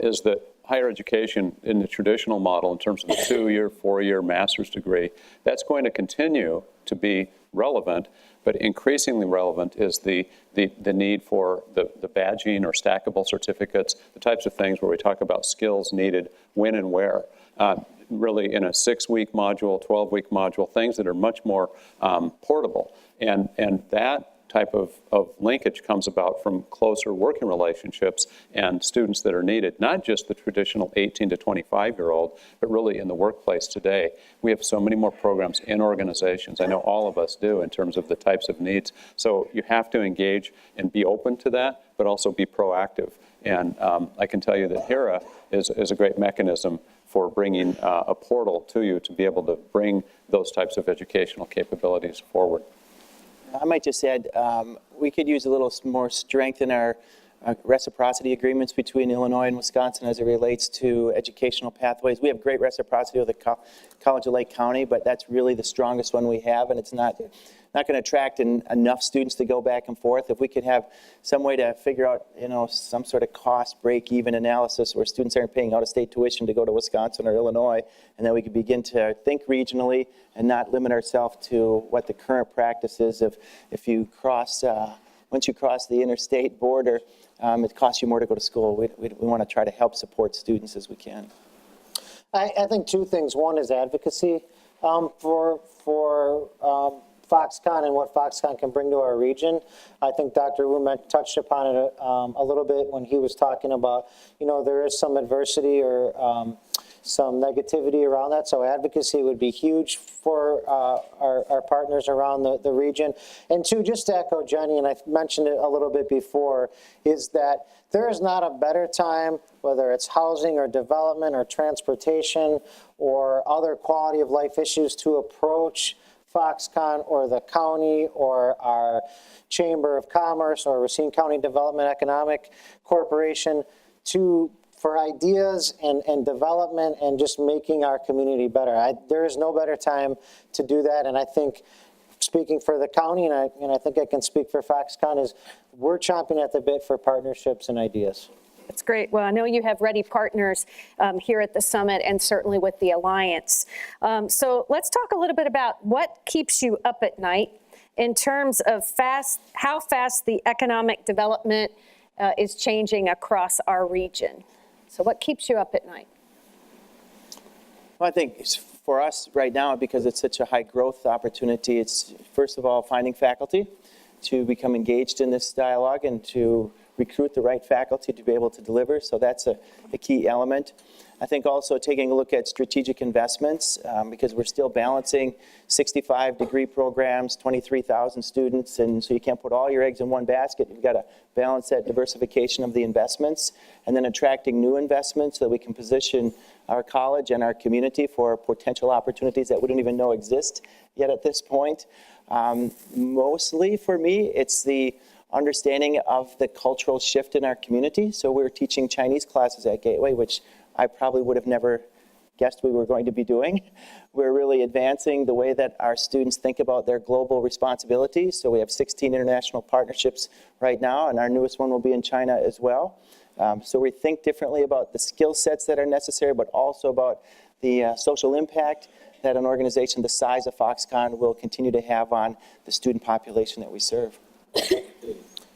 is that higher education in the traditional model, in terms of the 2-year, 4-year master's degree, that's going to continue to be relevant, but increasingly relevant is the need for the badging or stackable certificates, the types of things where we talk about skills needed when and where. Really in a 6-week module, 12-week module, things that are much more portable. And that type of linkage comes about from closer working relationships and students that are needed, not just the traditional 18 to 25-year-old, but really in the workplace today. We have so many more programs in organizations. I know all of us do in terms of the types of needs. So you have to engage and be open to that, but also be proactive. And I can tell you that HERA is a great mechanism for bringing a portal to you to be able to bring those types of educational capabilities forward. I might just add, we could use a little more strength in our reciprocity agreements between Illinois and Wisconsin as it relates to educational pathways. We have great reciprocity with the College of Lake County, but that's really the strongest one we have, and it's not going to attract enough students to go back and forth. If we could have some way to figure out, some sort of cost break-even analysis where students aren't paying out-of-state tuition to go to Wisconsin or Illinois, and then we could begin to think regionally and not limit ourselves to what the current practice is of if you cross, once you cross the interstate border, it costs you more to go to school. We want to try to help support students as we can. I think two things. One is advocacy for Foxconn and what Foxconn can bring to our region. I think Dr. Wu touched upon it a little bit when he was talking about, there is some adversity or some negativity around that. So advocacy would be huge for our partners around the region. And two, just to echo Jenny, and I mentioned it a little bit before, is that there is not a better time, whether it's housing or development or transportation or other quality of life issues, to approach Foxconn or the county or our Chamber of Commerce or Racine County Development Economic Corporation for ideas and development and just making our community better. There is no better time to do that, and I think, speaking for the county, and I think I can speak for Foxconn, is we're chomping at the bit for partnerships and ideas. That's great. Well, I know you have ready partners here at the summit and certainly with the Alliance. So let's talk a little bit about what keeps you up at night in terms of how fast the economic development is changing across our region. So what keeps you up at night? Well, I think for us right now, because it's such a high growth opportunity, it's first of all finding faculty to become engaged in this dialogue and to recruit the right faculty to be able to deliver. So that's a key element. I think also taking a look at strategic investments because we're still balancing 65 degree programs, 23,000 students, and so you can't put all your eggs in one basket. You've got to balance that diversification of the investments and then attracting new investments so that we can position our college and our community for potential opportunities that we don't even know exist yet at this point. Mostly for me, it's the understanding of the cultural shift in our community. So we're teaching Chinese classes at Gateway, which I probably would have never guessed we were going to be doing. We're really advancing the way that our students think about their global responsibilities. So we have 16 international partnerships right now, and our newest one will be in China as well. So we think differently about the skill sets that are necessary, but also about the social impact that an organization the size of Foxconn will continue to have on the student population that we serve.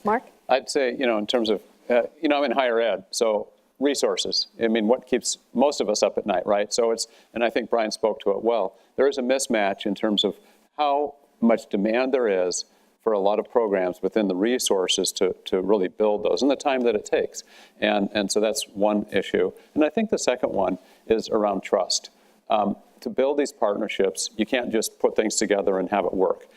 Mark? I'd say, in terms of, I'm in higher ed, so resources. I mean, what keeps most of us up at night, right? So and I think Brian spoke to it well, there is a mismatch in terms of how much demand there is for a lot of programs within the resources to really build those and the time that it takes. And so that's one issue. And I think the second one is around trust. To build these partnerships, you can't just put things together and have it work.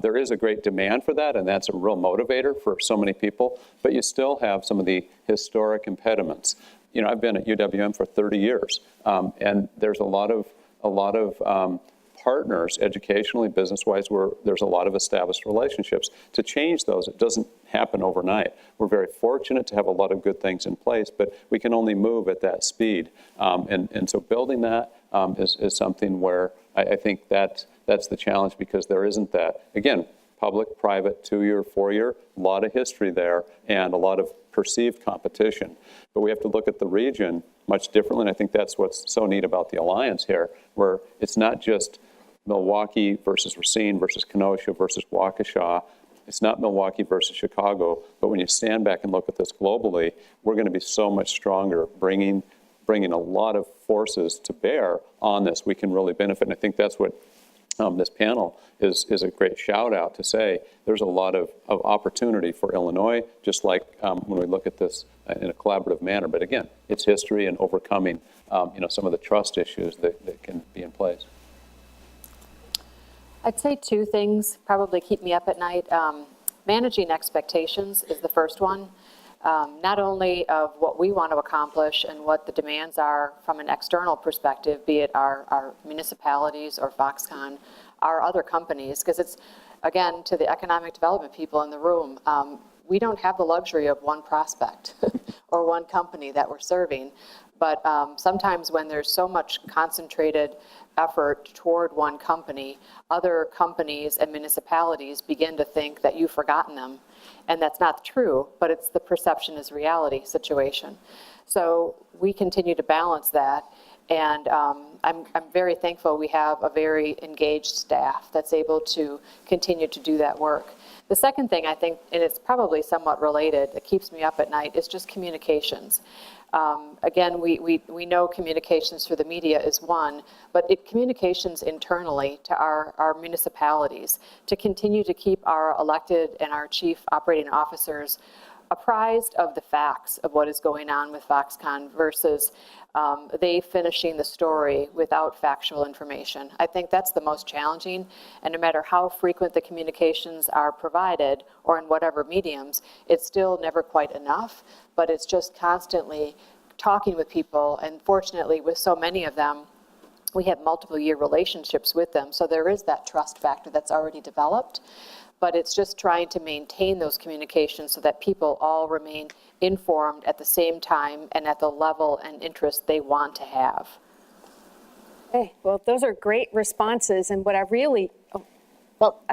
There is a great demand for that, and that's a real motivator for so many people, but you still have some of the historic impediments. I've been at UWM for 30 years, and there's a lot of partners, educationally, business-wise, where there's a lot of established relationships. To change those, it doesn't happen overnight. We're very fortunate to have a lot of good things in place, but we can only move at that speed. And so building that is something where I think that's the challenge, because there isn't that. Again, public, private, 2-year, 4-year, a lot of history there and a lot of perceived competition. But we have to look at the region much differently, and I think that's what's so neat about the Alliance here, where it's not just Milwaukee versus Racine versus Kenosha versus Waukesha. It's not Milwaukee versus Chicago, but when you stand back and look at this globally, we're going to be so much stronger, bringing a lot of forces to bear on this. We can really benefit, and I think that's what this panel is a great shout out to say there's a lot of opportunity for Illinois, just like when we look at this in a collaborative manner. But again, it's history and overcoming some of the trust issues that can be in place. I'd say two things probably keep me up at night. Managing expectations is the first one. Not only of what we want to accomplish and what the demands are from an external perspective, be it our municipalities or Foxconn, our other companies, because it's, again, to the economic development people in the room, we don't have the luxury of one prospect or one company that we're serving. But sometimes when there's so much concentrated effort toward one company, other companies and municipalities begin to think that you've forgotten them. And that's not true, but it's the perception is reality situation. So we continue to balance that. And I'm very thankful we have a very engaged staff that's able to continue to do that work. The second thing I think, and it's probably somewhat related, that keeps me up at night is just communications. Again, we know communications through the media is one, but communications internally to our municipalities to continue to keep our elected and our chief operating officers apprised of the facts of what is going on with Foxconn versus they finishing the story without factual information. I think that's the most challenging, and no matter how frequent the communications are provided or in whatever mediums, it's still never quite enough, but it's just constantly talking with people, and fortunately with so many of them, we have multiple year relationships with them, so there is that trust factor that's already developed. But it's just trying to maintain those communications so that people all remain informed at the same time and at the level and interest they want to have. Okay, well, those are great responses, and what I really,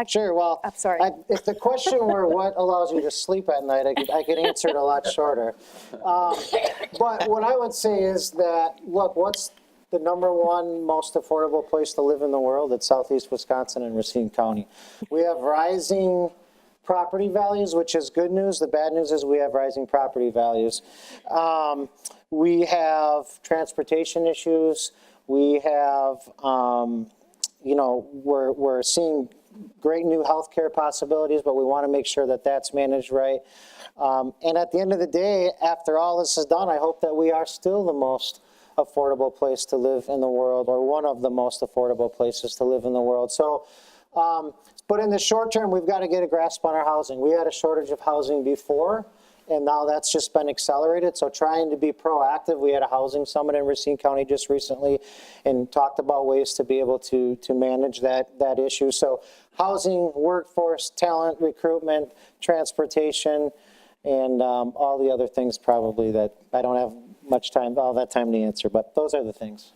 Sure, well, I'm sorry. If the question were what allows you to sleep at night, I could answer it a lot shorter. But what I would say is that, look, what's the #1 most affordable place to live in the world? It's Southeast Wisconsin and Racine County. We have rising property values, which is good news. The bad news is we have rising property values. We have transportation issues. We have, we're seeing great new healthcare possibilities, but we want to make sure that that's managed right. And at the end of the day, after all this is done, I hope that we are still the most affordable place to live in the world, or one of the most affordable places to live in the world. So, but in the short term, we've got to get a grasp on our housing. We had a shortage of housing before, and now that's just been accelerated. So trying to be proactive. We had a housing summit in Racine County just recently and talked about ways to be able to manage that issue. So housing, workforce, talent, recruitment, transportation, and all the other things probably that I don't have all that time to answer, but those are the things.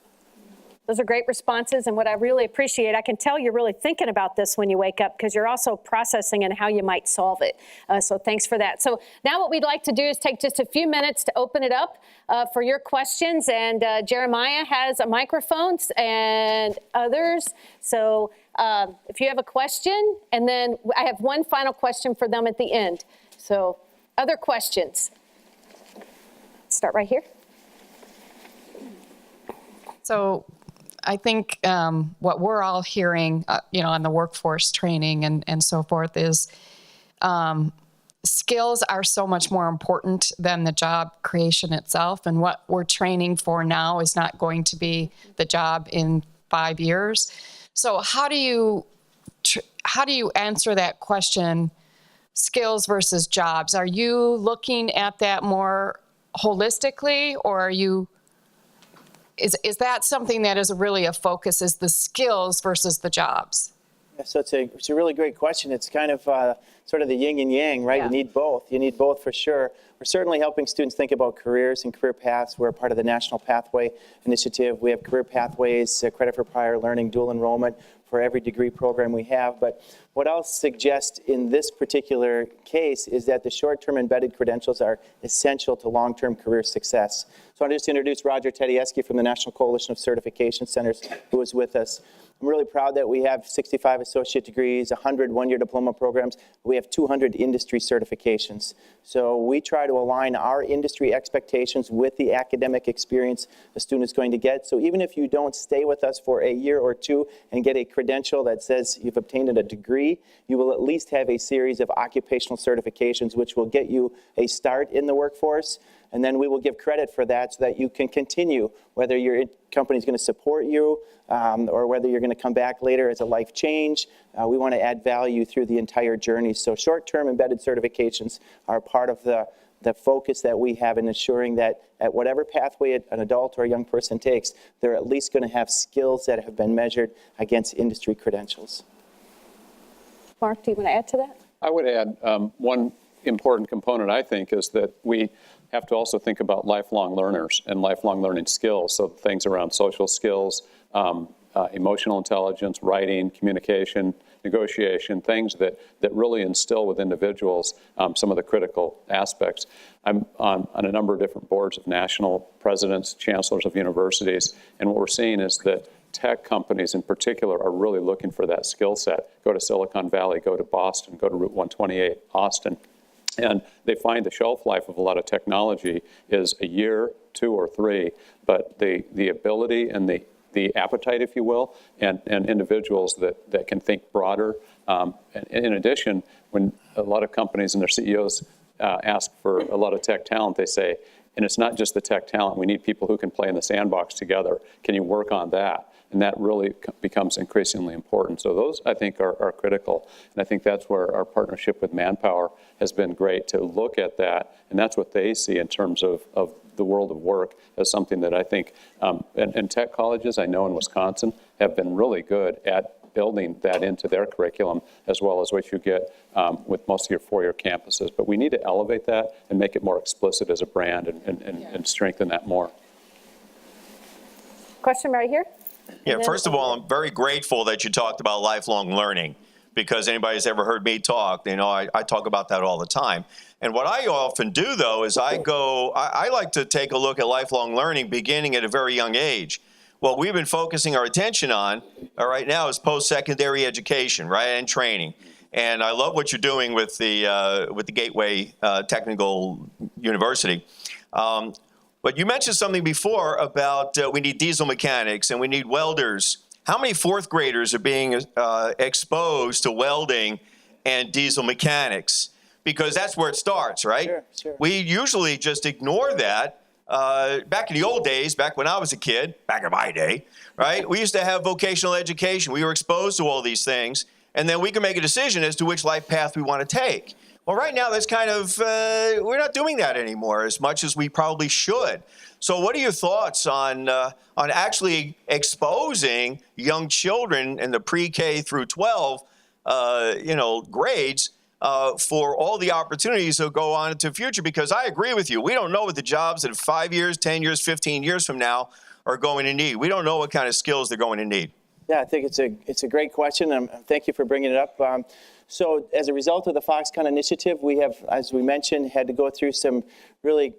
those are great responses, and what I really appreciate, I can tell you're really thinking about this when you wake up, because you're also processing and how you might solve it. So thanks for that. So now what we'd like to do is take just a few minutes to open it up for your questions, and Jeremiah has a microphone and others. So if you have a question, and then I have one final question for them at the end. So other questions? Start right here. So I think what we're all hearing, on the workforce training and so forth is skills are so much more important than the job creation itself. And what we're training for now is not going to be the job in 5 years. So how do you answer that question, skills versus jobs? Are you looking at that more holistically, or are you... Is that something that is really a focus, is the skills versus the jobs? Yeah, so it's a really great question. It's kind of sort of the yin and yang, right? Yeah. You need both. You need both for sure. We're certainly helping students think about careers and career paths. We're a part of the National Pathway Initiative. We have career pathways, credit for prior learning, dual enrollment for every degree program we have. But what I'll suggest in this particular case is that the short-term embedded credentials are essential to long-term career success. So I'll just introduce Roger Tedeschi from the National Coalition of Certification Centers, who is with us. I'm really proud that we have 65 associate degrees, 100 one-year diploma programs. We have 200 industry certifications. So we try to align our industry expectations with the academic experience a student is going to get. So even if you don't stay with us for a year or two and get a credential that says you've obtained a degree, you will at least have a series of occupational certifications which will get you a start in the workforce. And then we will give credit for that so that you can continue, whether your company is going to support you or whether you're going to come back later as a life change. We want to add value through the entire journey. So short-term embedded certifications are part of the focus that we have in ensuring that at whatever pathway an adult or a young person takes, they're at least going to have skills that have been measured against industry credentials. Mark, do you want to add to that? I would add one important component, I think, is that we have to also think about lifelong learners and lifelong learning skills. So things around social skills, emotional intelligence, writing, communication, negotiation, things that really instill with individuals some of the critical aspects. I'm on a number of different boards of national presidents, chancellors of universities, and what we're seeing is that tech companies in particular are really looking for that skill set. Go to Silicon Valley, go to Boston, go to Route 128, Austin. And they find the shelf life of a lot of technology is a year, 2 or 3, but the ability and the appetite, if you will, and individuals that can think broader. And in addition, when a lot of companies and their CEOs ask for a lot of tech talent, they say, and it's not just the tech talent, we need people who can play in the sandbox together. Can you work on that? And that really becomes increasingly important. So those, I think, are critical. And I think that's where our partnership with Manpower has been great, to look at that. And that's what they see in terms of the world of work as something that I think, and tech colleges, I know in Wisconsin, have been really good at building that into their curriculum, as well as what you get with most of your four-year campuses. But we need to elevate that and make it more explicit as a brand and strengthen that more. Question right here. Yeah, first of all, I'm very grateful that you talked about lifelong learning, because anybody who's ever heard me talk, they know I talk about that all the time. And what I often do, though, is I like to take a look at lifelong learning beginning at a very young age. What we've been focusing our attention on right now is post-secondary education, right, and training. And I love what you're doing with the Gateway Technical University. But you mentioned something before about we need diesel mechanics and we need welders. How many fourth graders are being exposed to welding and diesel mechanics? Because that's where it starts, right? Sure. We usually just ignore that. Back in the old days, back when I was a kid, back in my day, right, we used to have vocational education. We were exposed to all these things, and then we can make a decision as to which life path we want to take. Well, right now, that's kind of, we're not doing that anymore as much as we probably should. So what are your thoughts on actually exposing young children in the pre-K through 12, grades for all the opportunities that go on into the future? Because I agree with you. We don't know what the jobs that 5 years, 10 years, 15 years from now are going to need. We don't know what kind of skills they're going to need. Yeah, I think it's a great question, and thank you for bringing it up. So as a result of the Foxconn initiative, we have, as we mentioned, had to go through some really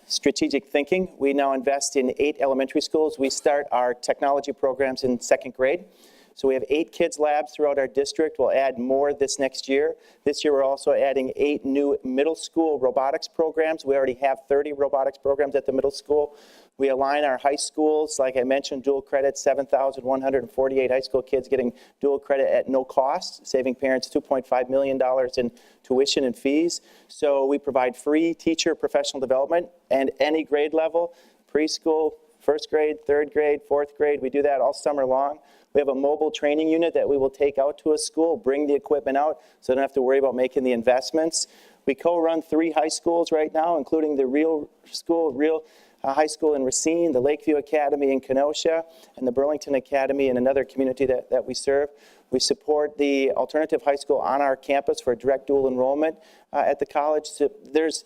strategic thinking. We now invest in 8 elementary schools. We start our technology programs in 2nd grade. So we have 8 kids labs throughout our district. We'll add more this next year. This year we're also adding 8 new middle school robotics programs. We already have 30 robotics programs at the middle school. We align our high schools, like I mentioned, dual credit, 7,148 high school kids getting dual credit at no cost, saving parents $2.5 million in tuition and fees. So we provide free teacher professional development and any grade level, preschool, 1st grade, 3rd grade, 4th grade. We do that all summer long. We have a mobile training unit that we will take out to a school, bring the equipment out, so they don't have to worry about making the investments. We co-run 3 high schools right now, including the Real High School in Racine, the Lakeview Academy in Kenosha, and the Burlington Academy in another community that we serve. We support the alternative high school on our campus for direct dual enrollment at the college. So there's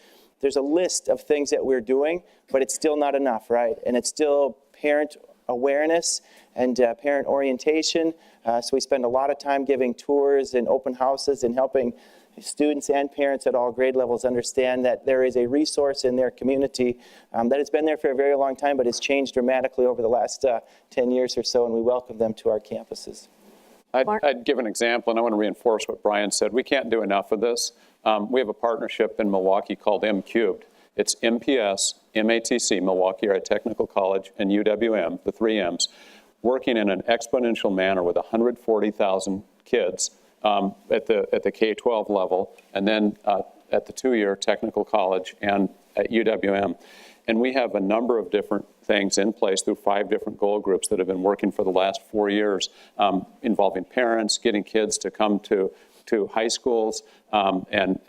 a list of things that we're doing, but it's still not enough, right? And it's still parent awareness and parent orientation. So we spend a lot of time giving tours and open houses and helping students and parents at all grade levels understand that there is a resource in their community that has been there for a very long time, but has changed dramatically over the last 10 years or so, and we welcome them to our campuses. I'd give an example, and I want to reinforce what Brian said. We can't do enough of this. We have a partnership in Milwaukee called M Cubed. It's MPS, MATC, Milwaukee Area Technical College, and UWM, the 3 M's, working in an exponential manner with 140,000 kids at the K-12 level, and then at the 2-year technical college and at UWM. And we have a number of different things in place through 5 different goal groups that have been working for the last 4 years, involving parents, getting kids to come to high schools, and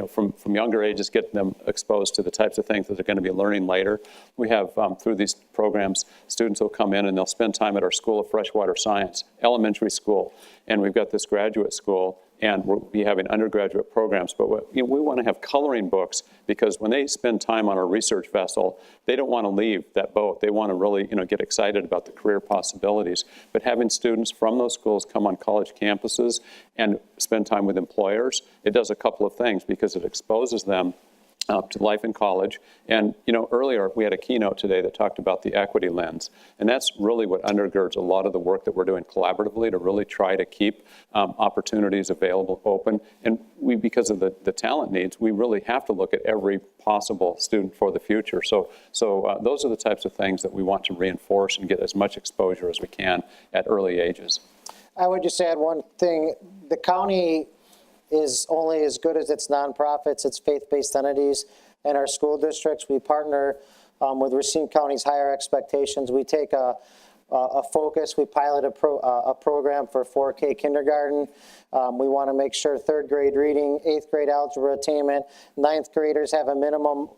from younger ages, getting them exposed to the types of things that they're going to be learning later. We have, through these programs, students will come in and they'll spend time at our School of Freshwater Science, elementary school, and we've got this graduate school, and we'll be having undergraduate programs. But we want to have coloring books, because when they spend time on our research vessel, they don't want to leave that boat. They want to really get excited about the career possibilities. But having students from those schools come on college campuses and spend time with employers, it does a couple of things, because it exposes them to life in college. And earlier we had a keynote today that talked about the equity lens, and that's really what undergirds a lot of the work that we're doing collaboratively to really try to keep opportunities available, open. And because of the talent needs, we really have to look at every possible student for the future. So those are the types of things that we want to reinforce and get as much exposure as we can at early ages. I would just add one thing. The county is only as good as its nonprofits, its faith-based entities, and our school districts. We partner with Racine County's Higher Expectations. We take a focus. We pilot a program for 4K kindergarten. We want to make sure 3rd grade reading, 8th grade algebra attainment, 9th graders have a minimum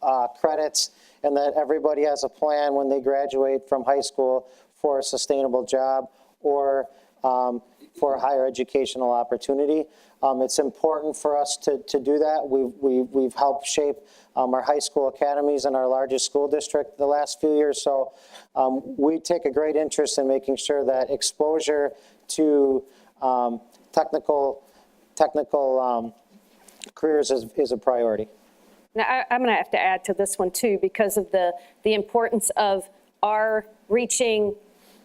credits, and that everybody has a plan when they graduate from high school for a sustainable job or for a higher educational opportunity. It's important for us to do that. We've helped shape our high school academies in our largest school district the last few years. So we take a great interest in making sure that exposure to technical careers is a priority. Now, I'm going to have to add to this one too, because of the importance of our reaching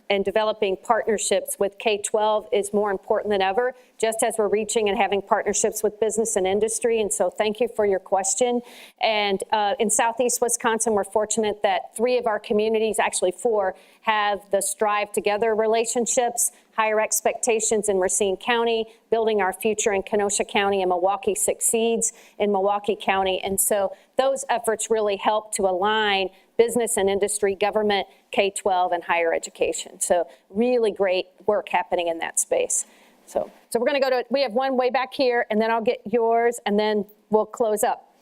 and developing partnerships with K-12 is more important than ever, just as we're reaching and having partnerships with business and industry. And so thank you for your question. And in Southeast Wisconsin, we're fortunate that 3 of our communities, actually 4, have the Strive Together relationships, Higher Expectations in Racine County, Building Our Future in Kenosha County, and Milwaukee Succeeds in Milwaukee County. And so those efforts really help to align business and industry, government, K-12, and higher education. So really great work happening in that space. So we're going to go to, we have one way back here, and then I'll get yours, and then we'll close up.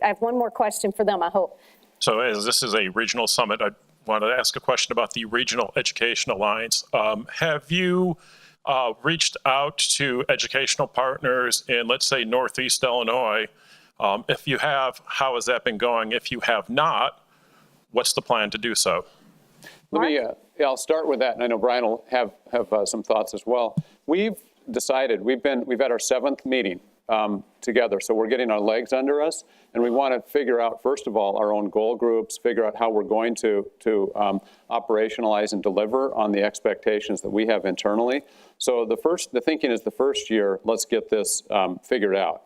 I have one more question for them, I hope. So as this is a regional summit, I wanted to ask a question about the Regional Education Alliance. Have you reached out to educational partners in, let's say, Northeast Illinois? If you have, how has that been going? If you have not, what's the plan to do so? Let me, I'll start with that, and I know Brian will have some thoughts as well. We've decided, we've had our 7th meeting together, so we're getting our legs under us, and we want to figure out, first of all, our own goal groups, figure out how we're going to operationalize and deliver on the expectations that we have internally. So the thinking is the first year, let's get this figured out.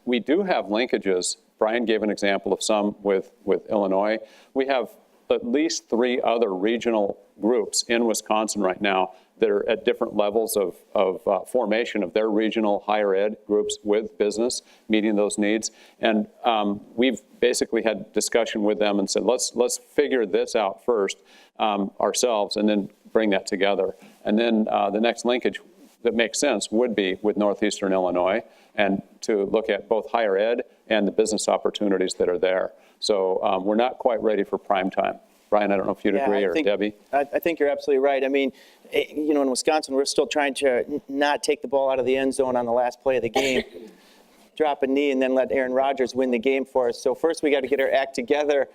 We do have linkages. Brian gave an example of some with Illinois. We have at least 3 other regional groups in Wisconsin right now that are at different levels of formation of their regional higher ed groups with business, meeting those needs. And we've basically had discussion with them and said, let's figure this out first ourselves and then bring that together. And then the next linkage that makes sense would be with Northeastern Illinois, and to look at both higher ed and the business opportunities that are there. So we're not quite ready for prime time. Brian, I don't know if you'd agree, or Debbie. I think you're absolutely right. I mean, you know, in Wisconsin, we're still trying to not take the ball out of the end zone on the last play of the game, drop a knee, and then let Aaron Rodgers win the game for us. So first, we got to get our act together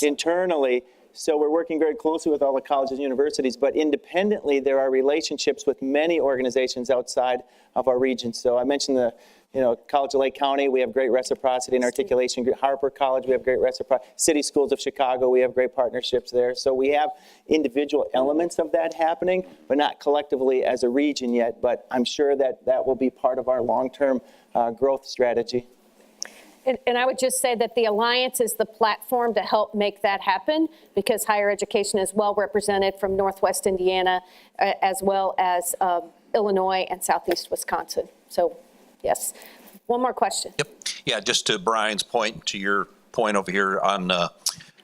internally. So we're working very closely with all the colleges and universities, but independently, there are relationships with many organizations outside of our region. So I mentioned the College of Lake County, we have great reciprocity and articulation. Harper College, we have great reciprocity. City Schools of Chicago, we have great partnerships there. So we have individual elements of that happening, but not collectively as a region yet. But I'm sure that that will be part of our long-term growth strategy. And I would just say that the Alliance is the platform to help make that happen, because higher education is well represented from Northwest Indiana, as well as Illinois and Southeast Wisconsin. So, yes. One more question. Yep. Yeah, just to Brian's point, to your point over here on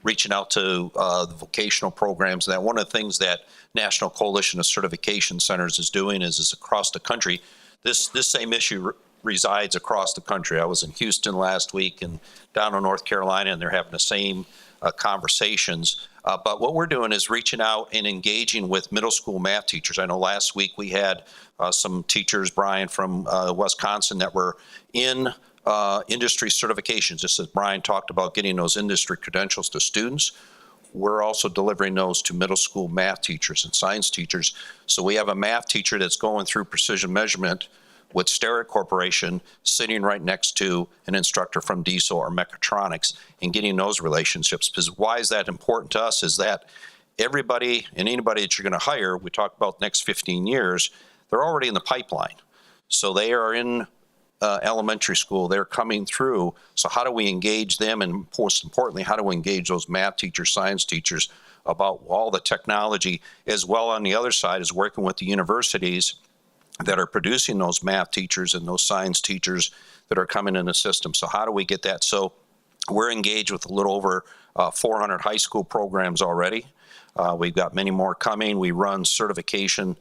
reaching out to the vocational programs, and that one of the things that National Coalition of Certification Centers is doing is across the country, this same issue resides across the country. I was in Houston last week and down in North Carolina, and they're having the same conversations. But what we're doing is reaching out and engaging with middle school math teachers. I know last week we had some teachers, Brian, from Wisconsin that were in industry certifications. Just as Brian talked about getting those industry credentials to students, we're also delivering those to middle school math teachers and science teachers. So we have a math teacher that's going through precision measurement with Starrett Corporation, sitting right next to an instructor from diesel or mechatronics, and getting those relationships. Because why is that important to us is that everybody and anybody that you're going to hire, we talk about the next 15 years, they're already in the pipeline. So they are in elementary school, they're coming through. So how do we engage them? And most importantly, how do we engage those math teachers, science teachers about all the technology, as well on the other side is working with the universities that are producing those math teachers and those science teachers that are coming in the system. So how do we get that? So we're engaged with a little over 400 high school programs already. We've got many more coming. We run certification,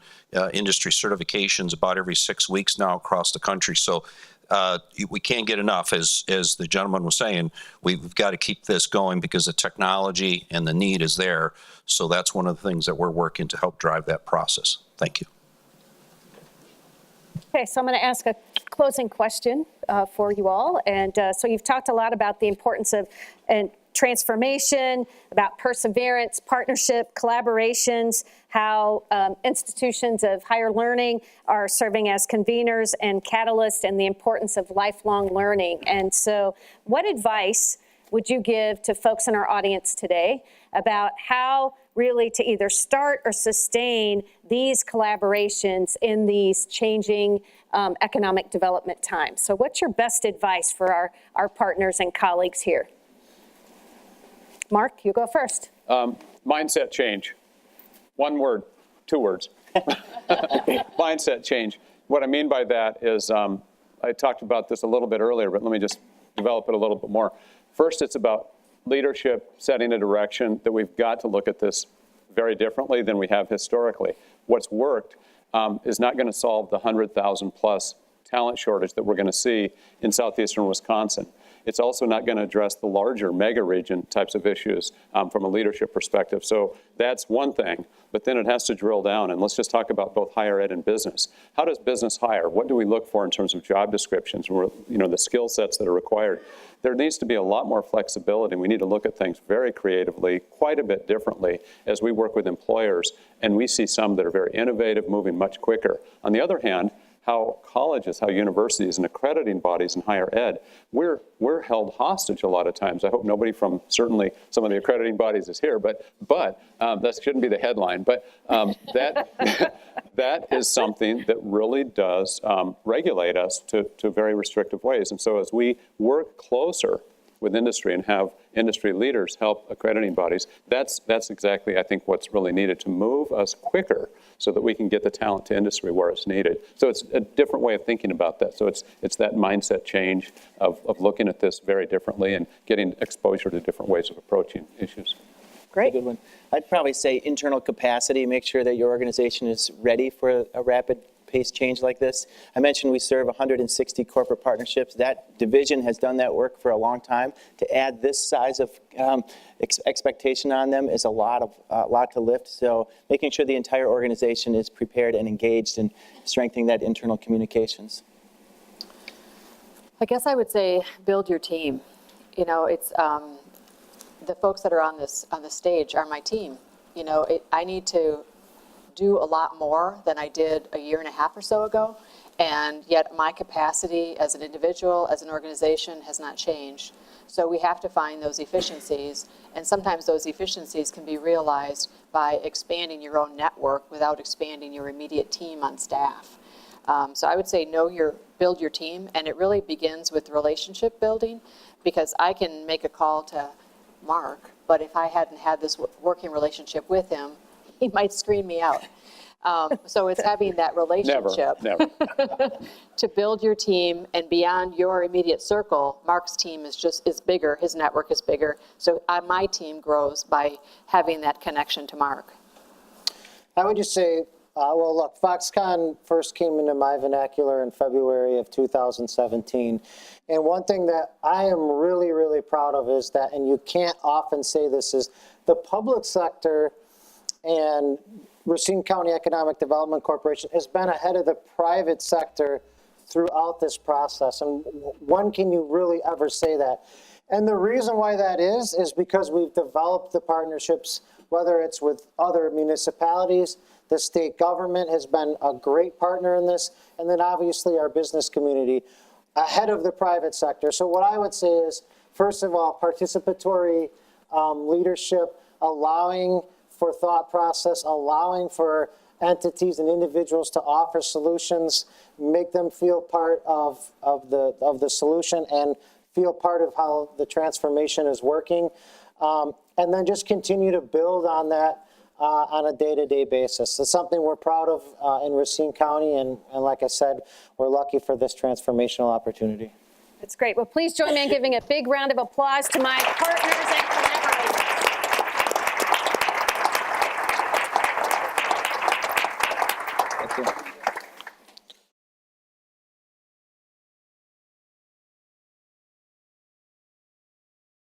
industry certifications about every 6 weeks now across the country. So we can't get enough, as the gentleman was saying. We've got to keep this going because the technology and the need is there. So that's one of the things that we're working to help drive that process. Thank you. Okay, so I'm going to ask a closing question for you all. And so you've talked a lot about the importance of transformation, about perseverance, partnership, collaborations, how institutions of higher learning are serving as conveners and catalysts, and the importance of lifelong learning. And so what advice would you give to folks in our audience today about how really to either start or sustain these collaborations in these changing economic development times? So what's your best advice for our partners and colleagues here? Mark, you go first. Mindset change. One word, 2 words. Mindset change. What I mean by that is, I talked about this a little bit earlier, but let me just develop it a little bit more. First, it's about leadership setting a direction that we've got to look at this very differently than we have historically. What's worked is not going to solve the 100,000 plus talent shortage that we're going to see in southeastern Wisconsin. It's also not going to address the larger mega region types of issues from a leadership perspective. So that's one thing, but then it has to drill down. And let's just talk about both higher ed and business. How does business hire? What do we look for in terms of job descriptions, or, the skill sets that are required? There needs to be a lot more flexibility. We need to look at things very creatively, quite a bit differently as we work with employers. And we see some that are very innovative, moving much quicker. On the other hand, how colleges, how universities and accrediting bodies in higher ed, we're held hostage a lot of times. I hope nobody from certainly some of the accrediting bodies is here, but that shouldn't be the headline. But that is something that really does regulate us to very restrictive ways. And so as we work closer with industry and have industry leaders help accrediting bodies, that's exactly, I think, what's really needed to move us quicker so that we can get the talent to industry where it's needed. So it's a different way of thinking about that. So it's that mindset change of looking at this very differently and getting exposure to different ways of approaching issues. Great. Good one. I'd probably say internal capacity, make sure that your organization is ready for a rapid pace change like this. I mentioned we serve 160 corporate partnerships. That division has done that work for a long time. To add this size of expectation on them is a lot to lift. So making sure the entire organization is prepared and engaged and strengthening that internal communications. I guess I would say build your team. It's the folks that are on the stage are my team. I need to do a lot more than I did a year and a half or so ago, and yet my capacity as an individual, as an organization, has not changed. So we have to find those efficiencies, and sometimes those efficiencies can be realized by expanding your own network without expanding your immediate team on staff. So I would say build your team, and it really begins with relationship building, because I can make a call to Mark, but if I hadn't had this working relationship with him, he might screen me out. So it's having that relationship Never. to build your team, and beyond your immediate circle, Mark's team is bigger, his network is bigger. So my team grows by having that connection to Mark. I would just say, well, look, Foxconn first came into my vernacular in February of 2017. And one thing that I am really, really proud of is that, and you can't often say this, is the public sector and Racine County Economic Development Corporation has been ahead of the private sector throughout this process. And when can you really ever say that? And the reason why that is because we've developed the partnerships, whether it's with other municipalities, the state government has been a great partner in this, and then obviously our business community ahead of the private sector. So what I would say is, first of all, participatory leadership, allowing for thought process, allowing for entities and individuals to offer solutions, make them feel part of the solution and feel part of how the transformation is working. And then just continue to build on that on a day-to-day basis. It's something we're proud of in Racine County, and like I said, we're lucky for this transformational opportunity. That's great. Well, please join me in giving a big round of applause to my partners and collaborators. Thank you.